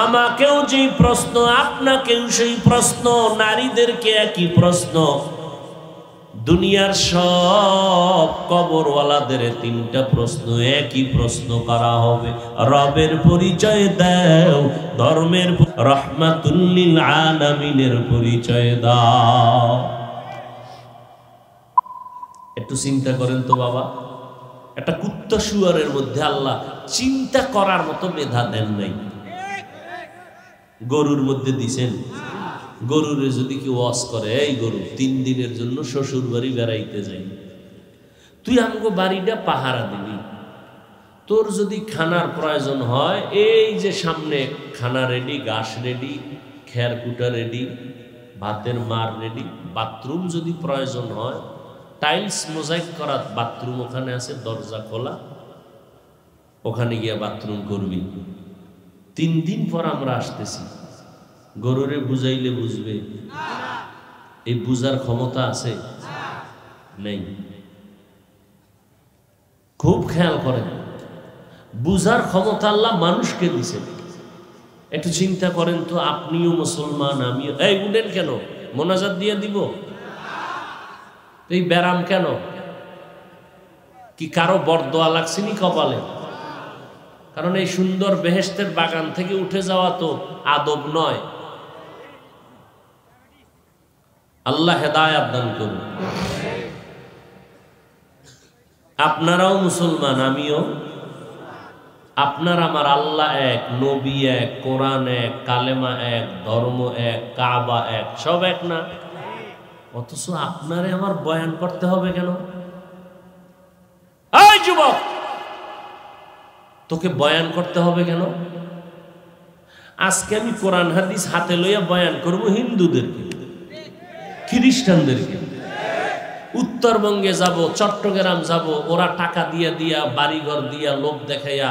আমাকেও যে প্রশ্ন, আপনাকেও সেই প্রশ্ন, নারীদেরকে একই প্রশ্ন। দুনিয়ার সব কবরওয়ালাদের তিনটা প্রশ্ন, একই প্রশ্ন করা হবে। রবের পরিচয় দাও, ধর্মের, রহমাতুল লিল আলামিনের পরিচয় দাও। একটু চিন্তা করেন তো বাবা, একটা কুত্তা শুয়ারের মধ্যে আল্লাহ চিন্তা করার মতো মেধা দেন নাই। গরুর মধ্যে দিছেন। গরুরে যদি কেউ ওয়াজ করে, এই গরু 3 দিনের জন্য শ্বশুর বাড়ি বেড়াইতে যাই, তুই আমাকে বাড়িটা পাহারা দিবি। তোর যদি খানার প্রয়োজন হয়, এই যে সামনে খানা রেডি, ঘাস রেডি, খের কুটা রেডি, ভাতের মার রেডি। বাথরুম যদি প্রয়োজন হয়, টাইলস মোজাইক করা বাথরুম ওখানে আছে, দরজা খোলা, ওখানে গিয়ে বাথরুম করবি। 3 দিন পর আমরা আসতেছি। গরুরে বুঝাইলে বুঝবে? এই বুঝার ক্ষমতা আছে? নেই। খুব খেয়াল করেন, বুঝার ক্ষমতা আল্লাহ মানুষকে দিছে। একটু চিন্তা করেন তো, আপনিও মুসলমান, আমিও। এই উঠেন কেন? মোনাজাত দিয়ে দিব? এই ব্যারাম কেন? কি কারো বরদোয়া লাগছেনি কপালে? কারণ এই সুন্দর বেহেশতের বাগান থেকে উঠে যাওয়া তো আদব নয়। আল্লাহ হেদায়েত দান করুন। আপনারাও মুসলমান, আমিও। আপনার আমার আল্লাহ এক, নবী এক, কোরআন এক, কালেমা এক, ধর্ম এক, কাবা এক, সব এক না? অথচ আপনারে আমার বয়ান করতে হবে কেন? এই যুবক, তোকে বয়ান করতে হবে কেন? আজকে আমি কোরআন হাদিস হাতে লইয়া বয়ান করব হিন্দুদেরকে, খ্রিস্টানদেরকে। উত্তরবঙ্গে যাব, চট্টগ্রাম যাব, ওরা টাকা দিয়া দিয়া, বাড়িঘর দিয়া, লোক দেখাইয়া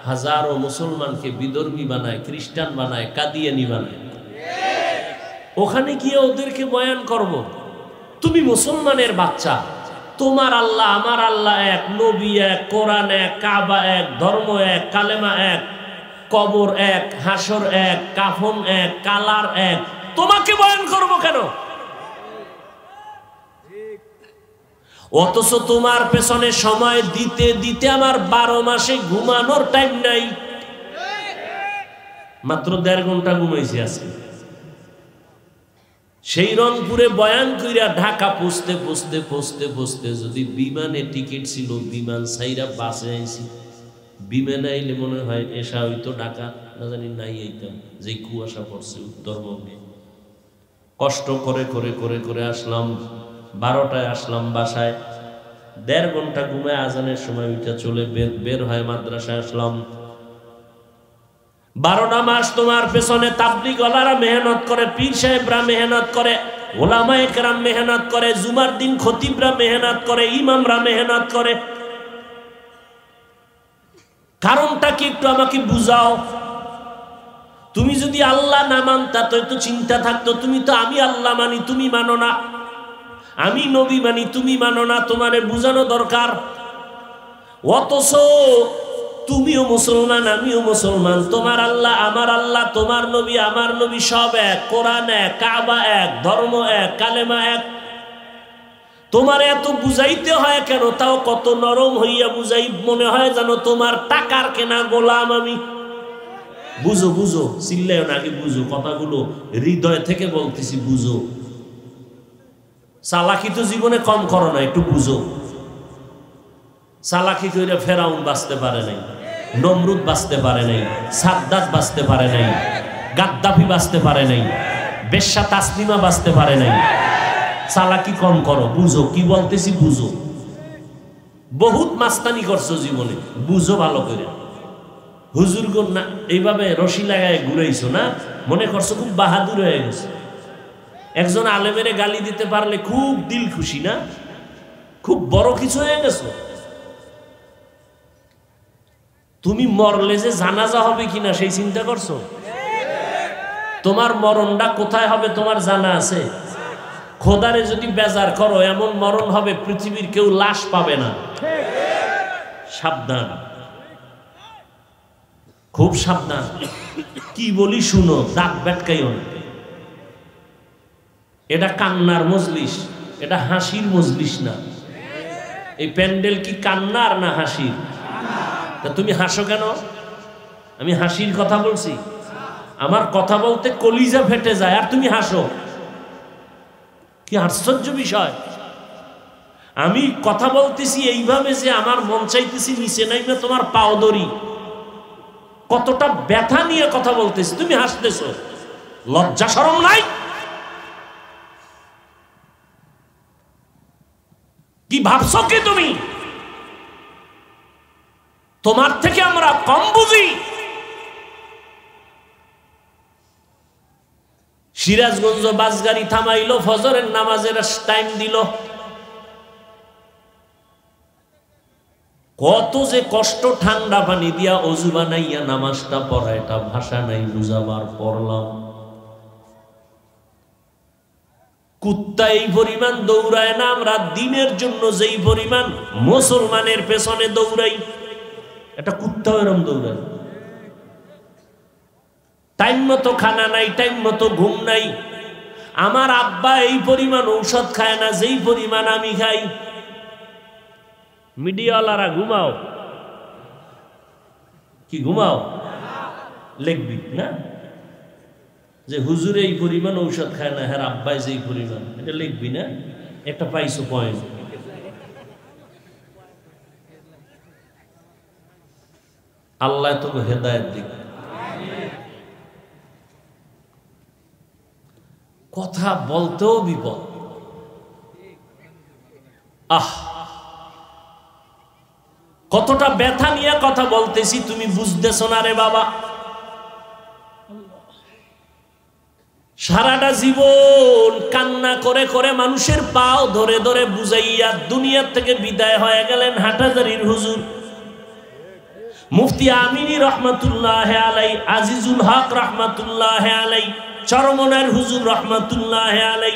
হাজারো মুসলমানকে বিধর্মী বানায়, খ্রিস্টান বানায়, কাদিয়ানি বানায়। ওখানে গিয়ে ওদেরকে বয়ান করব। তুমি মুসলমানের বাচ্চা, তোমার আল্লাহ আমার আল্লাহ এক, নবী এক, কোরআন এক, কাবা এক, ধর্ম এক, কালেমা এক, কবর এক, হাসর এক, কাফন এক, কালার এক। তোমাকে বয়ান করব কেন? অথচ তোমার পেছনে সময় দিতে দিতে আমার 12 মাসে ঘুমানোর টাইম নাই। মাত্র 1.5 ঘন্টা ঘুমাইছি আজকে। সেই রংপুরে বয়ান কইরা ঢাকা পৌঁছতে পৌঁছতে পৌঁছতে পৌঁছতে যদি বিমানে টিকিট ছিল, বিমান সাইরা বাসে আইছি। বিমানে আইলে মনে হয় এসা হইতো ঢাকা, না জানি নাই আইতাম, যে কুয়াশা পড়ছে উত্তরবঙ্গে। কষ্ট করে করে করে করে আসলাম, 12টায় আসলাম বাসায়। 1.5 ঘন্টা ঘুমায় আজানের সময় উঠে চলে বের হয় মাদ্রাসায় আসলাম। 12টা মাস তোমার পেছনে তাবলীগওয়ালারা মেহনত করে, পীর সাহেবরা মেহনত করে, ওলামায়ে কেরাম মেহনত করে, জুমার দিন খতিবরা মেহনত করে, ইমামরা মেহনত করে। কারণটা কি একটু আমাকে বুঝাও। তুমি যদি আল্লাহ না মানতা তো চিন্তা থাকতো, তুমি তো আমি আল্লাহ মানি তুমি মানো না, আমি নবী মানি তুমি মানো না, তোমারে বুঝানো দরকার। অথচ তুমিও মুসলমান আমিও মুসলমান, তোমার আল্লাহ আমার আল্লাহ, তোমার নবী আমার নবী সব এক, কোরআন এক, কাবা এক, ধর্ম এক, কালেমা এক। তোমার এত বুঝাইতে হয় কেন? তাও কত নরম হইয়া বুঝাই, মনে হয় জানো তোমার টাকার কেনা গোলাম আমি। বুঝো বুঝো, চিল্লাইও না, আগে বুঝো, কথাগুলো হৃদয় থেকে বলতেছি, বুঝো। চালাকি তো জীবনে কম করো না, একটু বুঝো। চালাকি কইরা ফেরাউন বাঁচতে পারে নাই, নমরুদ বাঁচতে পারে নাই, সাদ্দাত বাঁচতে পারে নাই, গাদ্দাফি বাঁচতে পারে নাই, বেশ্যা তাসলিমা বাঁচতে পারে নাই। চালাকি কম করো, বুঝো কি বলতেছি, বুঝো। বহুত মাস্তানি করছো জীবনে, বুঝো ভালো করে। হুজুর গো না এইভাবে রশি লাগায় ঘুরাইছো না, মনে করছো খুব বাহাদুর হয়ে গেছে। একজন আলেমেরে গালি দিতে পারলে খুব দিল খুশি না, খুব বড় কিছু হয়ে গেছো। তুমি মরলে যে জানাজা হবে কিনা সেই চিন্তা করছো? তোমার মরণটা কোথায় হবে তোমার জানা আছে? খোদারে যদি বেজার করো, এমন মরণ হবে পৃথিবীর কেউ লাশ পাবে না। সাবধান, খুব সাবধান। কি বলি শুনো, দাঁত বেটকাইও না। এটা কান্নার মজলিস, এটা হাসির মজলিস না। এই প্যান্ডেল কি কান্নার না হাসির? তা তুমি হাসো কেন? আমি হাসির কথা বলছি? আমার কথা বলতে কলিজা ফেটে যায় আর তুমি হাসো, কি আশ্চর্য বিষয়। আমি কথা বলতেছি এইভাবে যে আমার মন চাইতেছি নিচে নাইমে তোমার পাও ধরি, কতটা ব্যথা নিয়ে কথা বলতেছি, তুমি হাসতেছো। লজ্জা শরম নাই? কি ভাবছো কি তুমি? তোমার থেকে আমরা কম বুঝি? সিরাজগঞ্জ বাস গাড়ি থামাইলো, ফজরের নামাজের টাইম দিল। কত যে কষ্ট, ঠান্ডা পানি দিয়া অজু বানাইয়া নামাজটা পড়া, এটা ভাষা নাই বুঝাবার। পড়লাম, কুত্তা এই পরিমাণ দৌড়ায় না আমরা দিনের জন্য যেই পরিমাণ মুসলমানের পেছনে দৌড়াই, এটা কুত্তাও এরম দৌড়ায়। টাইম মতো খানা নাই, টাইম মতো ঘুম নাই। আমার আব্বা এই পরিমাণ ঔষধ খায় না যেই পরিমাণ আমি খাই। মিডিয়াওয়ালারা ঘুমাও, কি ঘুমাও? লিখবি না যে হুজুর এই পরিমাণ ঔষধ খায় না, হ্যাঁ আব্বাই যেই পরিমাণ, এটা লিখবি না? একটা পাইছো পয়েন্ট। আল্লাহ তোকে হেদায়েত দিক। কথা বলতেও বিপদ। কতটা ব্যথা নিয়ে কথা বলতেছি তুমি বুঝতেছো না রে বাবা। সারাটা জীবন কান্না করে করে মানুষের পাও ধরে ধরে বুঝাইয়া দুনিয়ার থেকে বিদায় হয়ে গেলেন হাটাজারির হুজুর মুফতি আমিনী রহমাতুল্লাহ আলাই, আজিজুল হক রহমাতুল্লাহ আলাই, চরমনার হুজুর রহমাতুল্লাহ আলাই,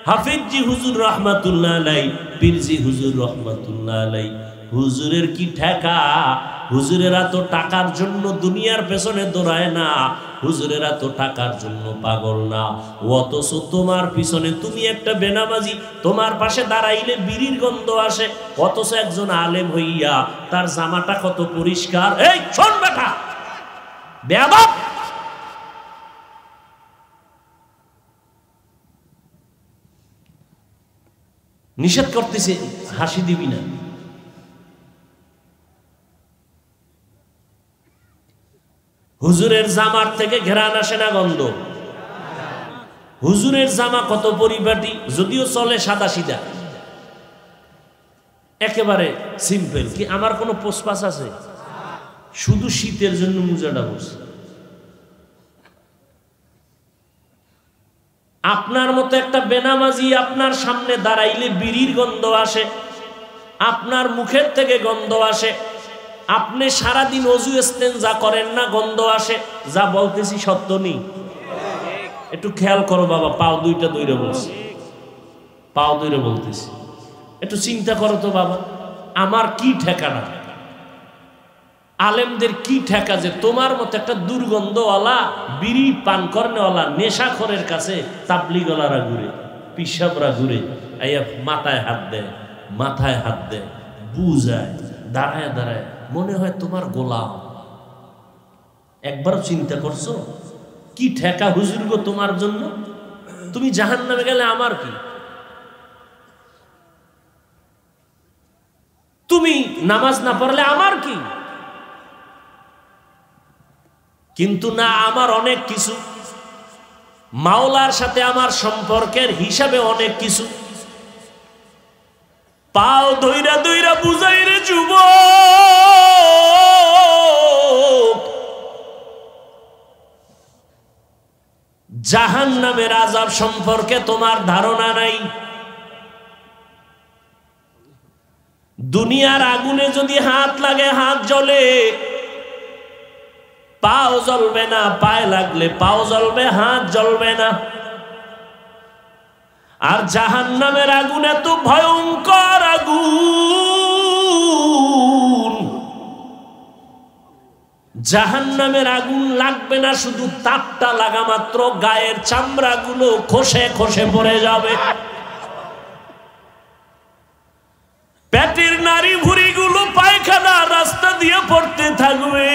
হাফিজি হুজুর রহমাতুল্লাহ আলাই, পীরজি হুজুর রহমাতুল্লাহ আলাই। হুজুরের কি ঠেকা? হুজুরেরা তো টাকার জন্য দুনিয়ার পেছনে দৌড়ায় না, হুজুরেরা তো টাকার জন্য পাগল না। অথচ তোমার পিছনে তুমি একটা বেনামাজি, তোমার পাশে দাঁড়াইলে বিড়ির গন্ধ আসে, অথচ একজন আলেম হইয়া তার জামাটা কত পরিষ্কার। এই শোন বেটা বেয়াদব, নিষেধ করতেছে, হাসি দিবি না। হুজুরের জামার থেকে ঘেরান আসে না গন্ধ? হুজুরের জামা কত পরিপাটি, যদিও চলে সাদা সিধা, একেবারে সিম্পল। কি আমার কোনো পোষপাস আছে? শুধু শীতের জন্য মোজাটা বসে। আপনার মতো একটা বেনামাজি আপনার সামনে দাঁড়াইলে বিড়ির গন্ধ আসে, আপনার মুখের থেকে গন্ধ আসে। আপনি সারাদিন অজু ইস্তেঞ্জা করেন না, গন্ধ আসে। যা বলতেছি সত্য নেই? একটু খেয়াল করো বাবা, পাও দুইটা দইরে বলছি, পাও দইরে বলতেছি। একটু চিন্তা করো তো বাবা, আমার কি ঠেকানা, আলেমদের কি ঠেকা যে তোমার মতো একটা দুর্গন্ধওয়ালা বিড়ি পান করনেওয়ালা নেশাখোরের কাছে তাবলিগওয়ালারা ঘুরে, পিসাবরা ঘুরে, আইয়া মাথায় হাত দেয়, মাথায় হাত দেয়, বুঝায়, দাঁড়ায় দাঁড়ায়, মনে হয় তোমার গোলাম। একবার চিন্তা করছো কি ঠেকা হুজুর গো তোমার জন্য? তুমি জাহান্নামে গেলে আমার কি? তুমি নামাজ না পড়লে আমার কি? কিন্তু না, আমার অনেক কিছু, মাওলার সাথে আমার সম্পর্কের হিসাবে অনেক কিছু। পাও ধইরা ধইরা বুঝাই রে যুবক, জাহান্নামের আযাব সম্পর্কে তোমার ধারণা নাই। দুনিয়ার আগুনে যদি হাত লাগে হাত জ্বলে, পাও জ্বলবে না, পায়ে লাগলে পাও জ্বলবে, হাত জ্বলবে না। আর জাহান্নামের আগুন এত ভয়ঙ্কর আগুন, জাহান্নামের আগুন লাগবে না, শুধু তাপটা লাগা মাত্র গায়ের চামড়াগুলো খসে খসে পড়ে যাবে, পেটের নারী ভুঁড়িগুলো পায়খানা রাস্তা দিয়ে পড়তে থাকবে।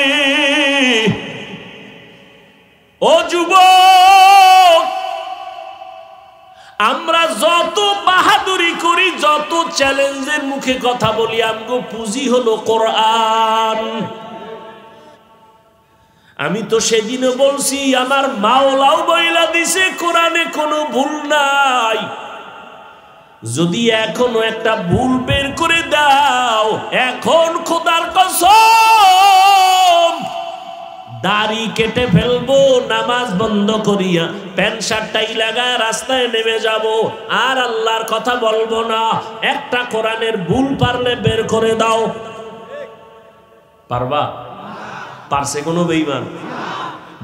ও যুবক, আমরা যত বাহাদুরি করি, যত চ্যালেঞ্জের মুখে কথা বলি, আমগো পুঁজি হলো কোরআন। আমি তো সেদিনও বলছি, আমার মাওলাও বইলা দিছে কোরআনে কোনো ভুল নাই। যদি এখনো একটা ভুল বের করে দাও, এখন খোদার কসম দাড়ি কেটে ফেলবো, নামাজ বন্ধ করিয়া প্যান্ট শার্টটাই লাগায় রাস্তায় নেমে যাব, আর আল্লাহর কথা বলবো না। একটা কোরআনের ভুল পারলে বের করে দাও। পারবা? পারছে কোনো বেঈমান?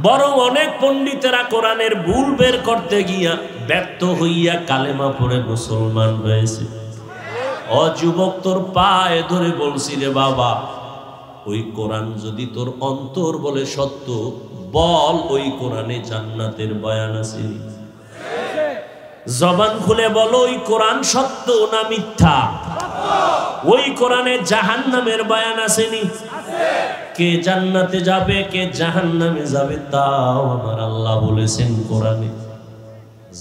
বরং অনেক পণ্ডিতেরা কোরআনের ভুল বের করতে গিয়া ব্যর্থ হইয়া কালেমা পড়ে মুসলমান হয়েছে। অযুবক, তোর পায়ে ধরে বলছি রে বাবা, ওই কোরআন যদি তোর অন্তর বলে সত্য, বল ওই কোরআনে জান্নাতের বয়ান আছে? জবান খুলে বলো, ওই কোরআন সত্য না মিথ্যা? ওই কোরআনে জাহান্নামের বয়ান আসেনি? কে জান্নাতে যাবে কে জাহান্নামে যাবে তাও আমার আল্লাহ বলেছেন কোরআনে।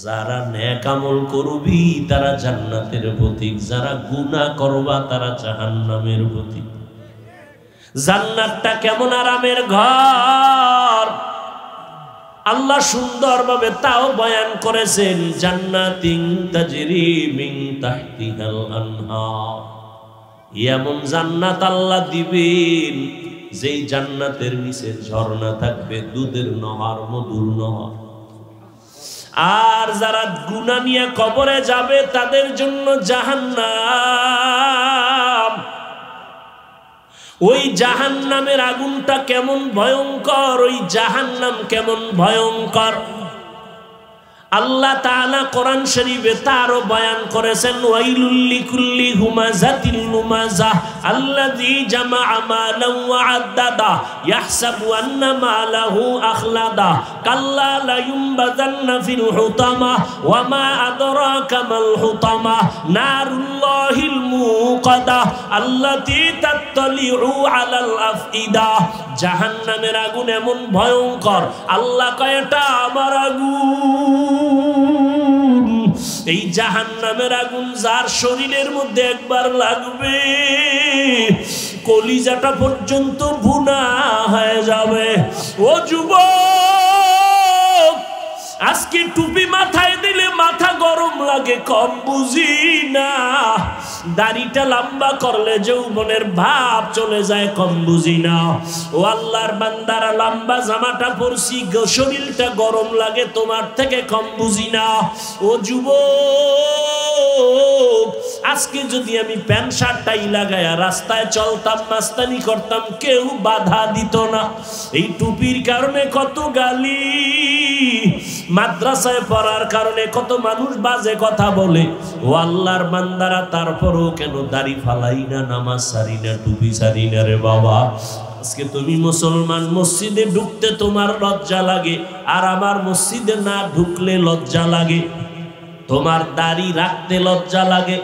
যারা নেক আমল করবি তারা জান্নাতের প্রতীক, যারা গুনাহ করবা তারা জাহান্নামের প্রতীক। জান্নাতটা কেমন আরামের ঘর আল্লাহ সুন্দরভাবে তাও বয়ান করেছেন। জান্নাতিন তাজরি মিন তাহতিহাল আনহার, এমন জান্নাত আল্লাহ দিবেন যেই জান্নাতের নিচে ঝর্ণা থাকবে, দুধের নহর, মধুর নহর। আর যারা গুনাহ নিয়ে কবরে যাবে তাদের জন্য জাহান্নাম। ওই জাহান্নামের আগুনটা কেমন ভয়ঙ্কর, ওই জাহান্নাম কেমন ভয়ঙ্কর আল্লাহ তাআলা কোরআন শরীফে তারও বয়ান করেছেন। ওয়াইলুল লিকুল্লি হুমাযাতিল লুমাযাহ আল্লাযী জামাআ মালান ওয়া আদ্দাদা ইয়াহসাবু আন্না মালাহু আখলাদা কাল্লা লা ইউনবাযান্না ফিল হুতামা ওয়া মা আদরাকা মাল হুতামা নারুল্লাহিল মুকাদা আল্লাতী তাত্তালিউ আলাল আফইদা। জাহান্নামের আগুন এমন ভয়ঙ্কর, আল্লাহ কয় এটা আমার আগুন। এই জাহান্নামের আগুন যার শরীরের মধ্যে একবার লাগবে কলিজাটা পর্যন্ত ভুনা হয়ে যাবে। ও যুবক, আজকে টুপি মাথায় দিলে মাথা গরম লাগে, কম বুঝি না। দাড়িটা লম্বা করলে যৌবনের ভাব চলে যায়, কম বুঝি না। ও আল্লাহর বান্দারা, লম্বা জামাটা পরছি, শরীরটা গরম লাগে, তোমার থেকে কম বুঝি না। ও যুবক, আজকে যদি আমি প্যান্ট শার্টটাই লাগায়া রাস্তায় চলতাম, মাস্তানি করতাম, কেউ বাধা দিত না। এই টুপির কারণে কত গালি, মাদ্রাসায় পড়ার কারণে কত মানুষ বাজে কথা বলে। ও আল্লাহর বান্দারা, তারপরও কেন দাড়ি ফালাই না, নামাজ সারি না, টুপি সারি না রে বাবা? আজকে তুমি মুসলমান, মসজিদে ঢুকতে তোমার লজ্জা লাগে, আর আমার মসজিদে না ঢুকলে লজ্জা লাগে। তোমার দাড়ি রাখতে লজ্জা লাগে,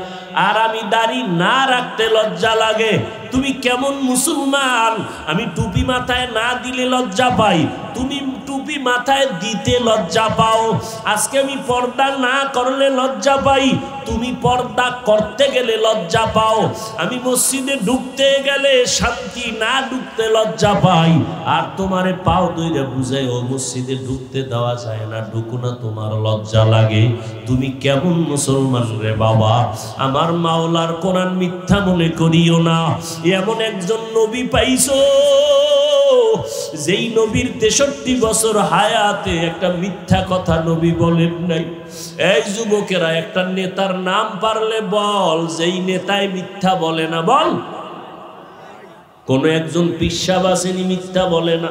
আর আমি দাড়ি না রাখতে লজ্জা লাগে। তুমি কেমন মুসলমান? আমি টুপি মাথায় না দিলে লজ্জা পাই, তুমি টুপি মাথায় দিতে লজ্জা পাও। আজকে আমি পর্দা না করলে লজ্জা পাই, তুমি পর্দা করতে গেলে লজ্জা পাও। আমি মসজিদে ঢুকতে গেলে শান্তি, না ঢুকতে লজ্জা পাই। আর তোমারে পাও দইরা বুঝাই, ও মসজিদে ঢুকতে দেওয়া যায় না, ঢুকো না, তোমার লজ্জা লাগে। তুমি কেমন মুসলমান রে বাবা? আমার মাওলার কোরআন মিথ্যা মনে করিও না। এমন একজন নবী পাইছো, যেই নবীর 63 বছর হায়াতে একটা মিথ্যা কথা নবী বলেন নাই। এই যুবকেরা, একটা নেতার নাম পারলে বল, যেই নেতায় মিথ্যা বলে না, বল। কোন একজন পিসাব আসেনি মিথ্যা বলে না,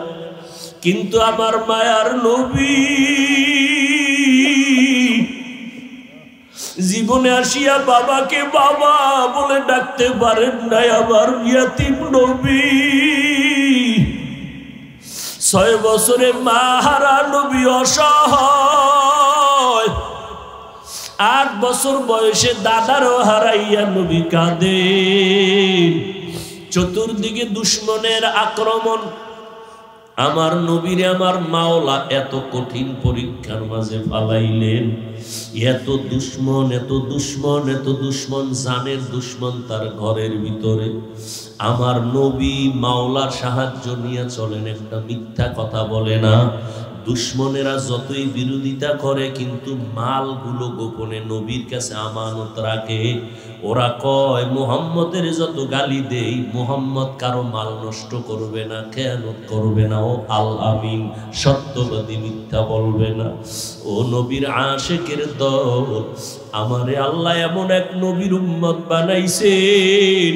কিন্তু আমার মায়ার নবী জীবনে আসিয়া বাবাকে বাবা বলে ডাকতে পারেন নাই। আমার ইয়াতিম নবী, 6 বছরে মা হারা নবী, অসহায়। 8 বছর বয়সে দাদারও হারাইয়া নবী কাঁদেন। চতুর্দিকে দুশ্মনের আক্রমণ। আমার নবীরে আমার মাওলা এত কঠিন পরীক্ষার মাঝে ফালাইলেন। এত দুশ্মন, এত দুশ্মন, এত দুশ্মন, জানের দুশ্মন তার ঘরের ভিতরে। আমার নবী মাওলার সাহায্য নিয়ে চলেন, একটা মিথ্যা কথা বলে না। দুশ্মনেরা যতই বিরোধিতা করে, কিন্তু মালগুলো গোপনে নবীর কাছে আমানত রাখে। ওরা কয়, মুহাম্মদের যত গালি দেই, মুহাম্মদ কারো মাল নষ্ট করবে না, খেয়ানত করবে না, ও আল আমিন, সত্যবাদী, মিথ্যা বলবে না। ও নবীর আশিকের দল, আমারে আল্লাহ এমন এক নবীর উম্মত বানাইছেন।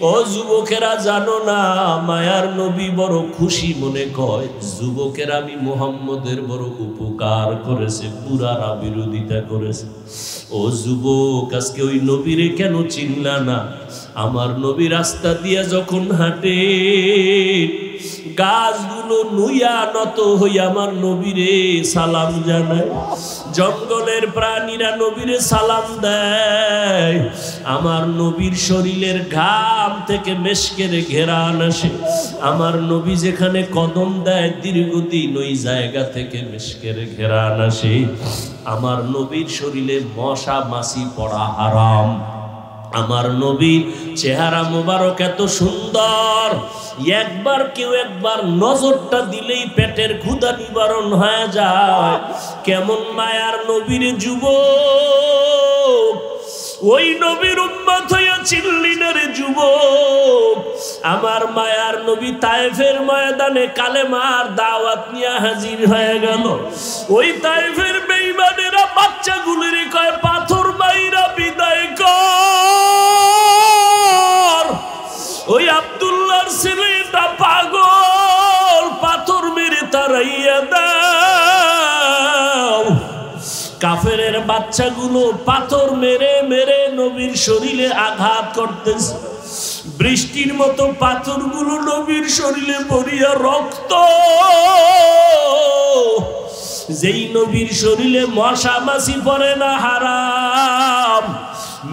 ও যুবকেরা, জানো না, মায়ার নবী বড় খুশি মনে কয়, যুবকেরা আমি মুহাম্মদের বড় উপকার করেছে, পুরারা বিরোধিতা করেছে। ও যুবক, আজকে ওই নবীরে কেন চিনলা না? আমার নবী রাস্তা দিয়ে যখন হাঁটে, গাছগুলো নুইয়া নত হইয়া আমার নবীরে সালাম জানায়। জঙ্গলের প্রাণীরা নবীরে সালাম দেয়। আমার নবীর শরীরের ঘাম থেকে মেশকের ঘেরান আসে। আমার নবী যেখানে কদম দেয়, দীর্ঘদিন ওই জায়গা থেকে মেশকের ঘেরান আসে। আমার নবীর শরীরে মশা মাছি পড়া হারাম। আমার নবীর চেহারা মোবারক এত সুন্দর, একবার কেউ একবার নজরটা দিলেই পেটের ক্ষুধা নিবারণ হয়ে যায়। কেমন মায়ার নবীর যুবক, ওই নবীর উম্মত হইয়া চিনলি না রে যুবক। আমার মায়ার নবী তায়েফের ময়দানে কালেমার দাওয়াত নিয়ে হাজির হয়ে গেল। ওই তায়েফের বেঈমানেরা বাচ্চাগুলির কয়, পাথর মাইরা বিদায় কর। ওই আব্দুল্লাহর ছেলেটা পাগল, পাথর মেরে তাড়াইয়া দাও। কাফেরের বাচ্চাগুলো পাথর মেরে মেরে নবীর শরীরে আঘাত করতেছে। বৃষ্টির মতো পাথরগুলো নবীর শরীরে পড়িয়া রক্ত। যেই নবীর শরীরে মশা মাছি পড়ে না, হারাম।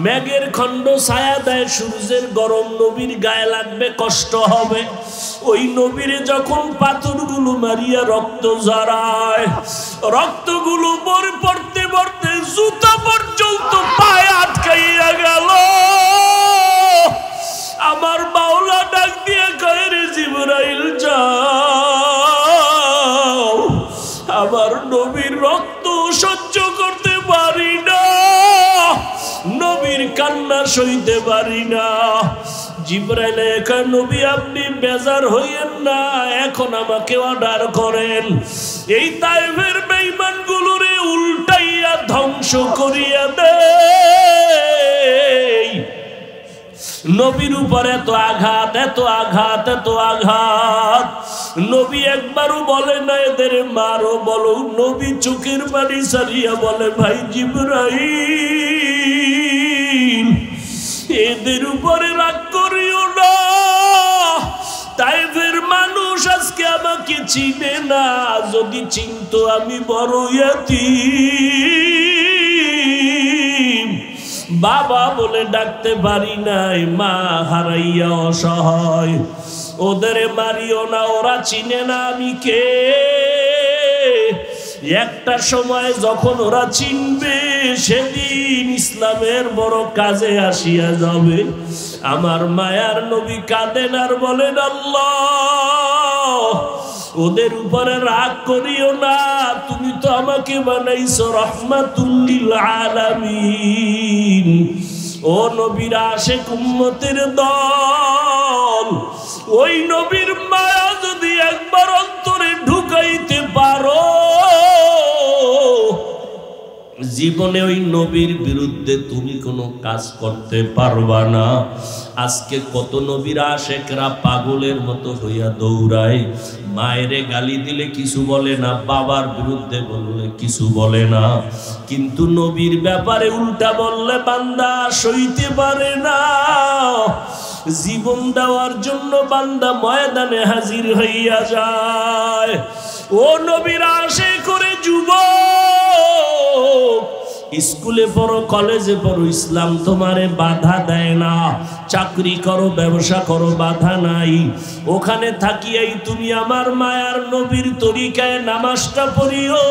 মেঘের খণ্ড ছায়া দেয়, সূর্যের গরম নবীর গায়ে লাগবে, কষ্ট হবে। ওই নবীরে যখন পাথরগুলো মারিয়া রক্ত ঝরায়, রক্তগুলো পড়তে পড়তে জুতা পর্যন্ত পায়ে আটকাইয়া গেল। আমার মাওলা ডাক দিয়ে কয়, রে জিবরাইল যাও, আমার নবীর রক্ত সহ্য করতে পারি না। নবী নবীর কান্না সইতে পারি না। জিবরাইল কয় নবী আপনি বেজার হইয়েন না, এখন আমাকে অর্ডার করেন এই তায়েফের বেঈমানগুলোরে উল্টাইয়া ধ্বংস করিয়া দেই। নবীর উপরে এত আঘাত, এত আঘাত, এত আঘাত, নবী একবারও বলে না এদের মারো, বলো নবী চোখের পানি সারিয়া বলে ভাই জিবরাইল এদের উপরে রাগ করিও না, তাইফের মানুষ আজকে আমাকে চিনে না, যদি চিনতো আমি বড় ইয়াতীম, বাবা বলে ডাকতে পারি নাই, মা হারাইয়া অসহায়, ওদের মারিও না, ওরা চিনে না আমি কে। একটা সময় যখন ওরা চিনবে সেদিন ইসলামের বড় কাজে আসিয়া যাবে। আমার মায়ার নবী কাঁদেন আর বলেন আল্লাহ ওদের উপরে রাগ করিও না, তুমি তো আমাকে বানাইছো রাহমাতুল লিল আলামিন। ও নবীর আশিক উম্মতের দল, ওই নবীর মায়া যদি একবার অন্তরে ঢুকাইতে পারো, জীবনে ওই নবীর বিরুদ্ধে তুমি কোনো কাজ করতে পারবা না। আজকে কত নবীর আশিকরা পাগলের মতো হইয়া দৌড়ায়, মায়েরে গালি দিলে কিছু বলে না, বাবার বিরুদ্ধে বললে কিছু বলে না, কিন্তু নবীর ব্যাপারে উল্টা বললে বান্দা সইতে পারে না। জীবন দেওয়ার জন্য বান্দা ময়দানে হাজির হইয়া যায়। ও নবীর আশিক করে যুবক, স্কুলে পড়ো, কলেজে পড়ো, ইসলাম তোমারে বাধা দেয় না। চাকরি করো, ব্যবসা করো, বাধা নাই। ওখানে থাকিয়াই তুমি আমার মায়ার নবীর তরিকায় নামাজটা পড়িও,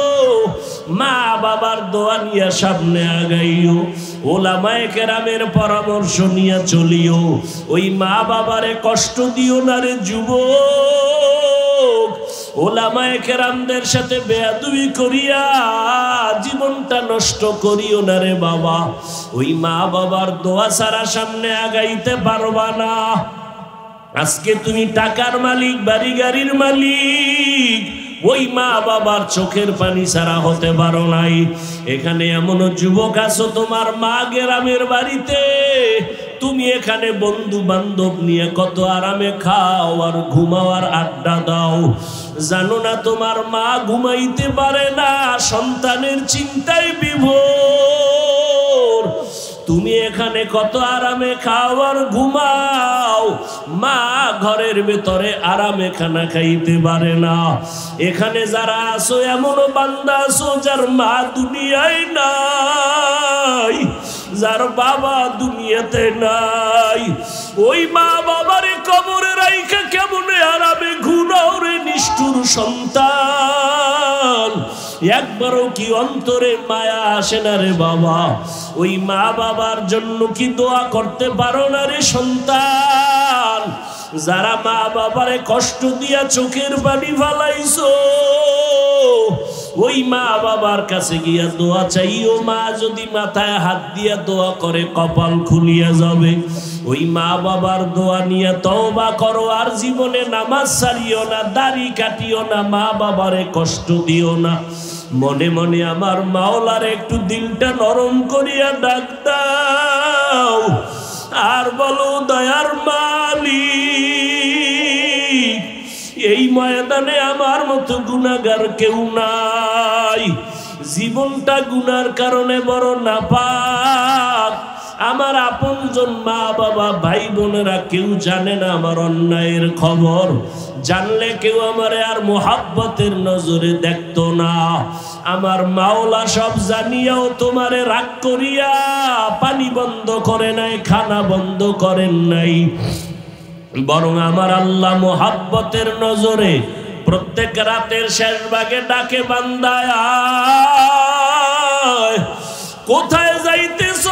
মা বাবার দোয়া নিয়ে সামনে আগাইও, ওলামায়ে কেরামের পরামর্শ নিয়ে চলিও। ওই মা বাবারে কষ্ট দিও না রে যুবক, ওলামায়ে কেরামদের সাথে বেয়াদবি করিয়া জীবনটা নষ্ট করিও না রে বাবা। ওই মা বাবার দোয়া ছাড়া সামনে আগাইতে পারবা না। আজকে তুমি টাকার মালিক, বাড়ি গাড়ির মালিক, ওই মা বাবার চোখের পানি ছাড়া হতে পারো নাই। এখানে এমন যুবক আছো তোমার মা গ্রামের বাড়িতে, তুমি এখানে বন্ধু বান্ধব নিয়ে কত আরামে খাও আর ঘুমাও আর আড্ডা দাও, জানো না তোমার মা ঘুমাইতে পারে না, সন্তানের চিন্তায় বিভোর। তুমি এখানে কত আরামে খাও আর ঘুমাও, মা ঘরের ভেতরে আরামে খানা খাইতে পারে না। এখানে যারা আছো এমনও বান্দা আছো যার মা দুনিয়ায় নাই, যার বাবা দুনিয়াতে নাই। ওই মা বাবারে কবরে রাইখা কেমনে আরামে ঘুরাও রে নিষ্ঠুর সন্তান। একবারও কি অন্তরে মায়া আসে না রে বাবা? ওই মা বাবার জন্য কি দোয়া করতে পারো না রে সন্তান? যারা মা বাবারে কষ্ট দিয়া চোখের পানি ফালাইছো, ওই মা বাবার কাছে গিয়া দোয়া চাইও। মা যদি মাথায় হাত দিয়া দোয়া করে কপাল খুলিয়া যাবে। ওই মা বাবার দোয়া নিয়ে তওবা করো, আর জীবনে নামাজ ছাড়িও না, দাড়ি কাটিও না, মা বাবারে কষ্ট দিও না। মনে মনে আমার মাওলার একটু দিলটা নরম করিয়া ডাক দাও আর বলো, দয়ার মালিক, এই ময়দানে আমার মতো গুনাহগার কেউ নাই। জীবনটা গুনার কারণে বড় নাপাক। আমার আপনজন মা বাবা ভাই বোনেরা কেউ জানে না আমার অন্যায়ের খবর। জানলে কেউ আমারে আর মোহাব্বতের নজরে দেখতো না। আমার মাওলা সব জানিয়াও তোমারে রাগ করিয়া পানি বন্ধ করে নাই, খানা বন্ধ করেন নাই, বরং আমার আল্লাহ মোহাব্বতের নজরে প্রত্যেক রাতের শেষ ভাগে ডাকে, বান্দায় কোথায় যাইতেছ?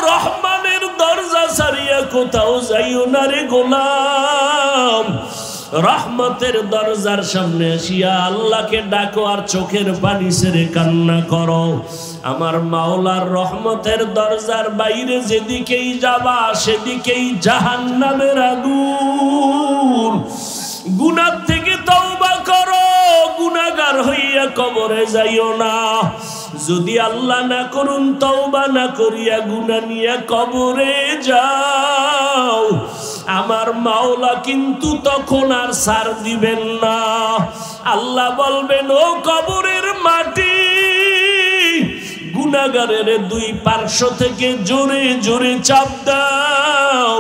রহমানের দরজা ছাড়িয়া কোথাও যাইও না রে গোলাম। রহমতের দরজার সামনে আসিয়া আল্লাহকে ডাকো আর চোখের পানি ছেড়ে কান্না করো। আমার মাওলার রহমতের দরজার বাইরে যেদিকেই যাবা সেদিকেই জাহান্নামের আগুন। গুনাহ থেকে তওবা করো, গুনাহগার হইয়া কবরে যাইও না। যদি আল্লাহ না করুন তওবা না করিয়া গুনাহ নিয়ে কবরে যাও, আমার মাওলা কিন্তু তখন আর ছাড় দিবেন না। আল্লাহ বলবেন, ও কবরের মাটি, গুনাহগারের দুই পার্শ্ব থেকে জোরে জোরে চাপ দাও।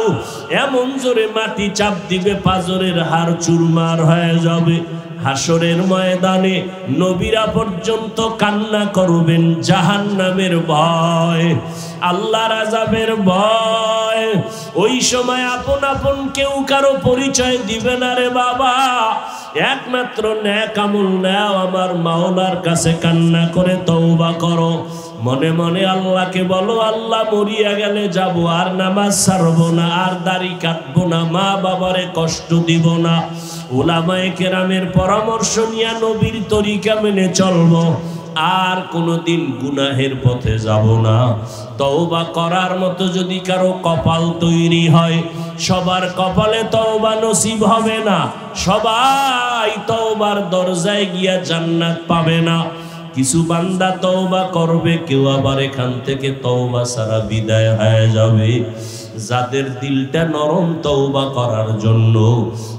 এমন জোরে মাটি চাপ দিবে পাজরের হাড় চুরমার হয়ে যাবে। হাসরের ময়দানে নবীরা পর্যন্ত কান্না করবেন জাহান্নামের ভয়, আল্লাহর আযাবের ভয়। ওই সময় আপন আপন কেউ কারো পরিচয় দিবে না রে বাবা। একমাত্র নেক আমল নাও, আমার মাওলার কাছে কান্না করে তওবা করো। মনে মনে আল্লাহকে বলো, আল্লাহ মরিয়া গেলে যাব, আর নামাজ ছাড়বো না, আর দাড়ি কাটবো না, মা বাবারে কষ্ট দিব না। উলামায়ে কেরামের পরামর্শ নিয়ে নবীর তরিকা মেনে চলবো, আর কোনোদিন গুনাহের পথে যাব না। তওবা করার মতো যদি কারো কপাল তৈরি হয়, সবার কপালে তওবা নসিব হবে না, সবাই তওবার দরজায় গিয়া জান্নাত পাবে না। কিছু বান্দা তওবা করবে, কেউ আবার এখান থেকে তওবা ছাড়া বিদায় হয়ে যাবে। যাদের দিলটা নরম তওবা করার জন্য,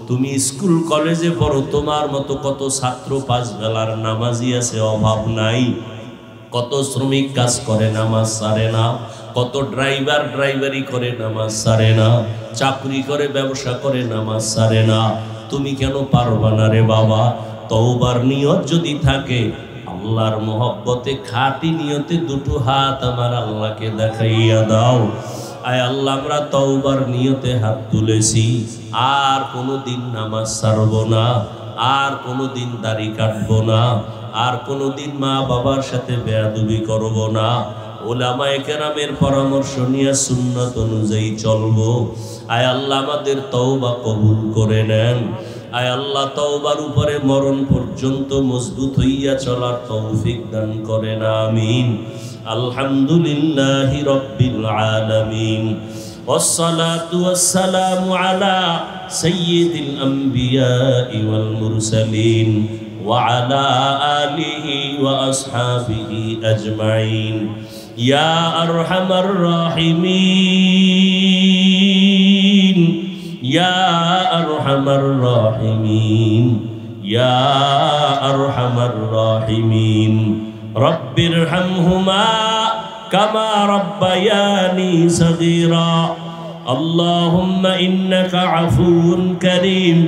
তুমি স্কুল কলেজে পড়ো, তোমার মতো কত ছাত্র পাঁচ বেলার নামাজি আছে, অভাব নাই। কত শ্রমিক কাজ করে নামাজ ছাড়ে না, কত ড্রাইভার ড্রাইভারি করে নামাজ ছাড়ে না, চাকরি করে ব্যবসা করে নামাজ ছাড়ে না। তুমি কেন পারবা না রে বাবা? তওবার নিয়ত যদি থাকে, আল্লাহর মহব্বতে খাঁটি নিয়তে দুটো হাত আমার আল্লাহকে দেখাইয়া দাও। আয় আল্লাহ, আমরা তওবার নিয়তে হাত তুলেছি, আর কোনোদিন নামাজ ছাড়বো না, আর কোনোদিন দাড়ি কাটবো না, আর কোনোদিন মা বাবার সাথে বেয়াদবি করব না। উলামায়ে কেরামের পরামর্শ নিয়ে সুন্নাত অনুযায়ী চলবো। আয় আল্লাহ, আমাদের তওবা কবুল করে নেন। আয় আল্লাহ, তওবার উপরে মরণ পর্যন্ত মজবুত হইয়া চলার তৌফিক দান করেন, আমিন। আলহামদুলিল্লাহি রাব্বিল আলামিন, ওয়াসসালাতু ওয়াসসালামু আলা সাইয়্যিদিল আমবিয়াই ওয়াল মুরসালিন ওয়া আলা আলিহি ওয়া আসহাবিহি আজমাইন। ইয়া আরহামার রাহিমিন, ইয়া আরহামার রাহিমিন, ইয়া আরহামার রাহিমিন। রব্বিরহামহুমা কামা রাব্বায়ানি সগীরা। আল্লাহুম্মা ইন্নাকা আফুউন কারীম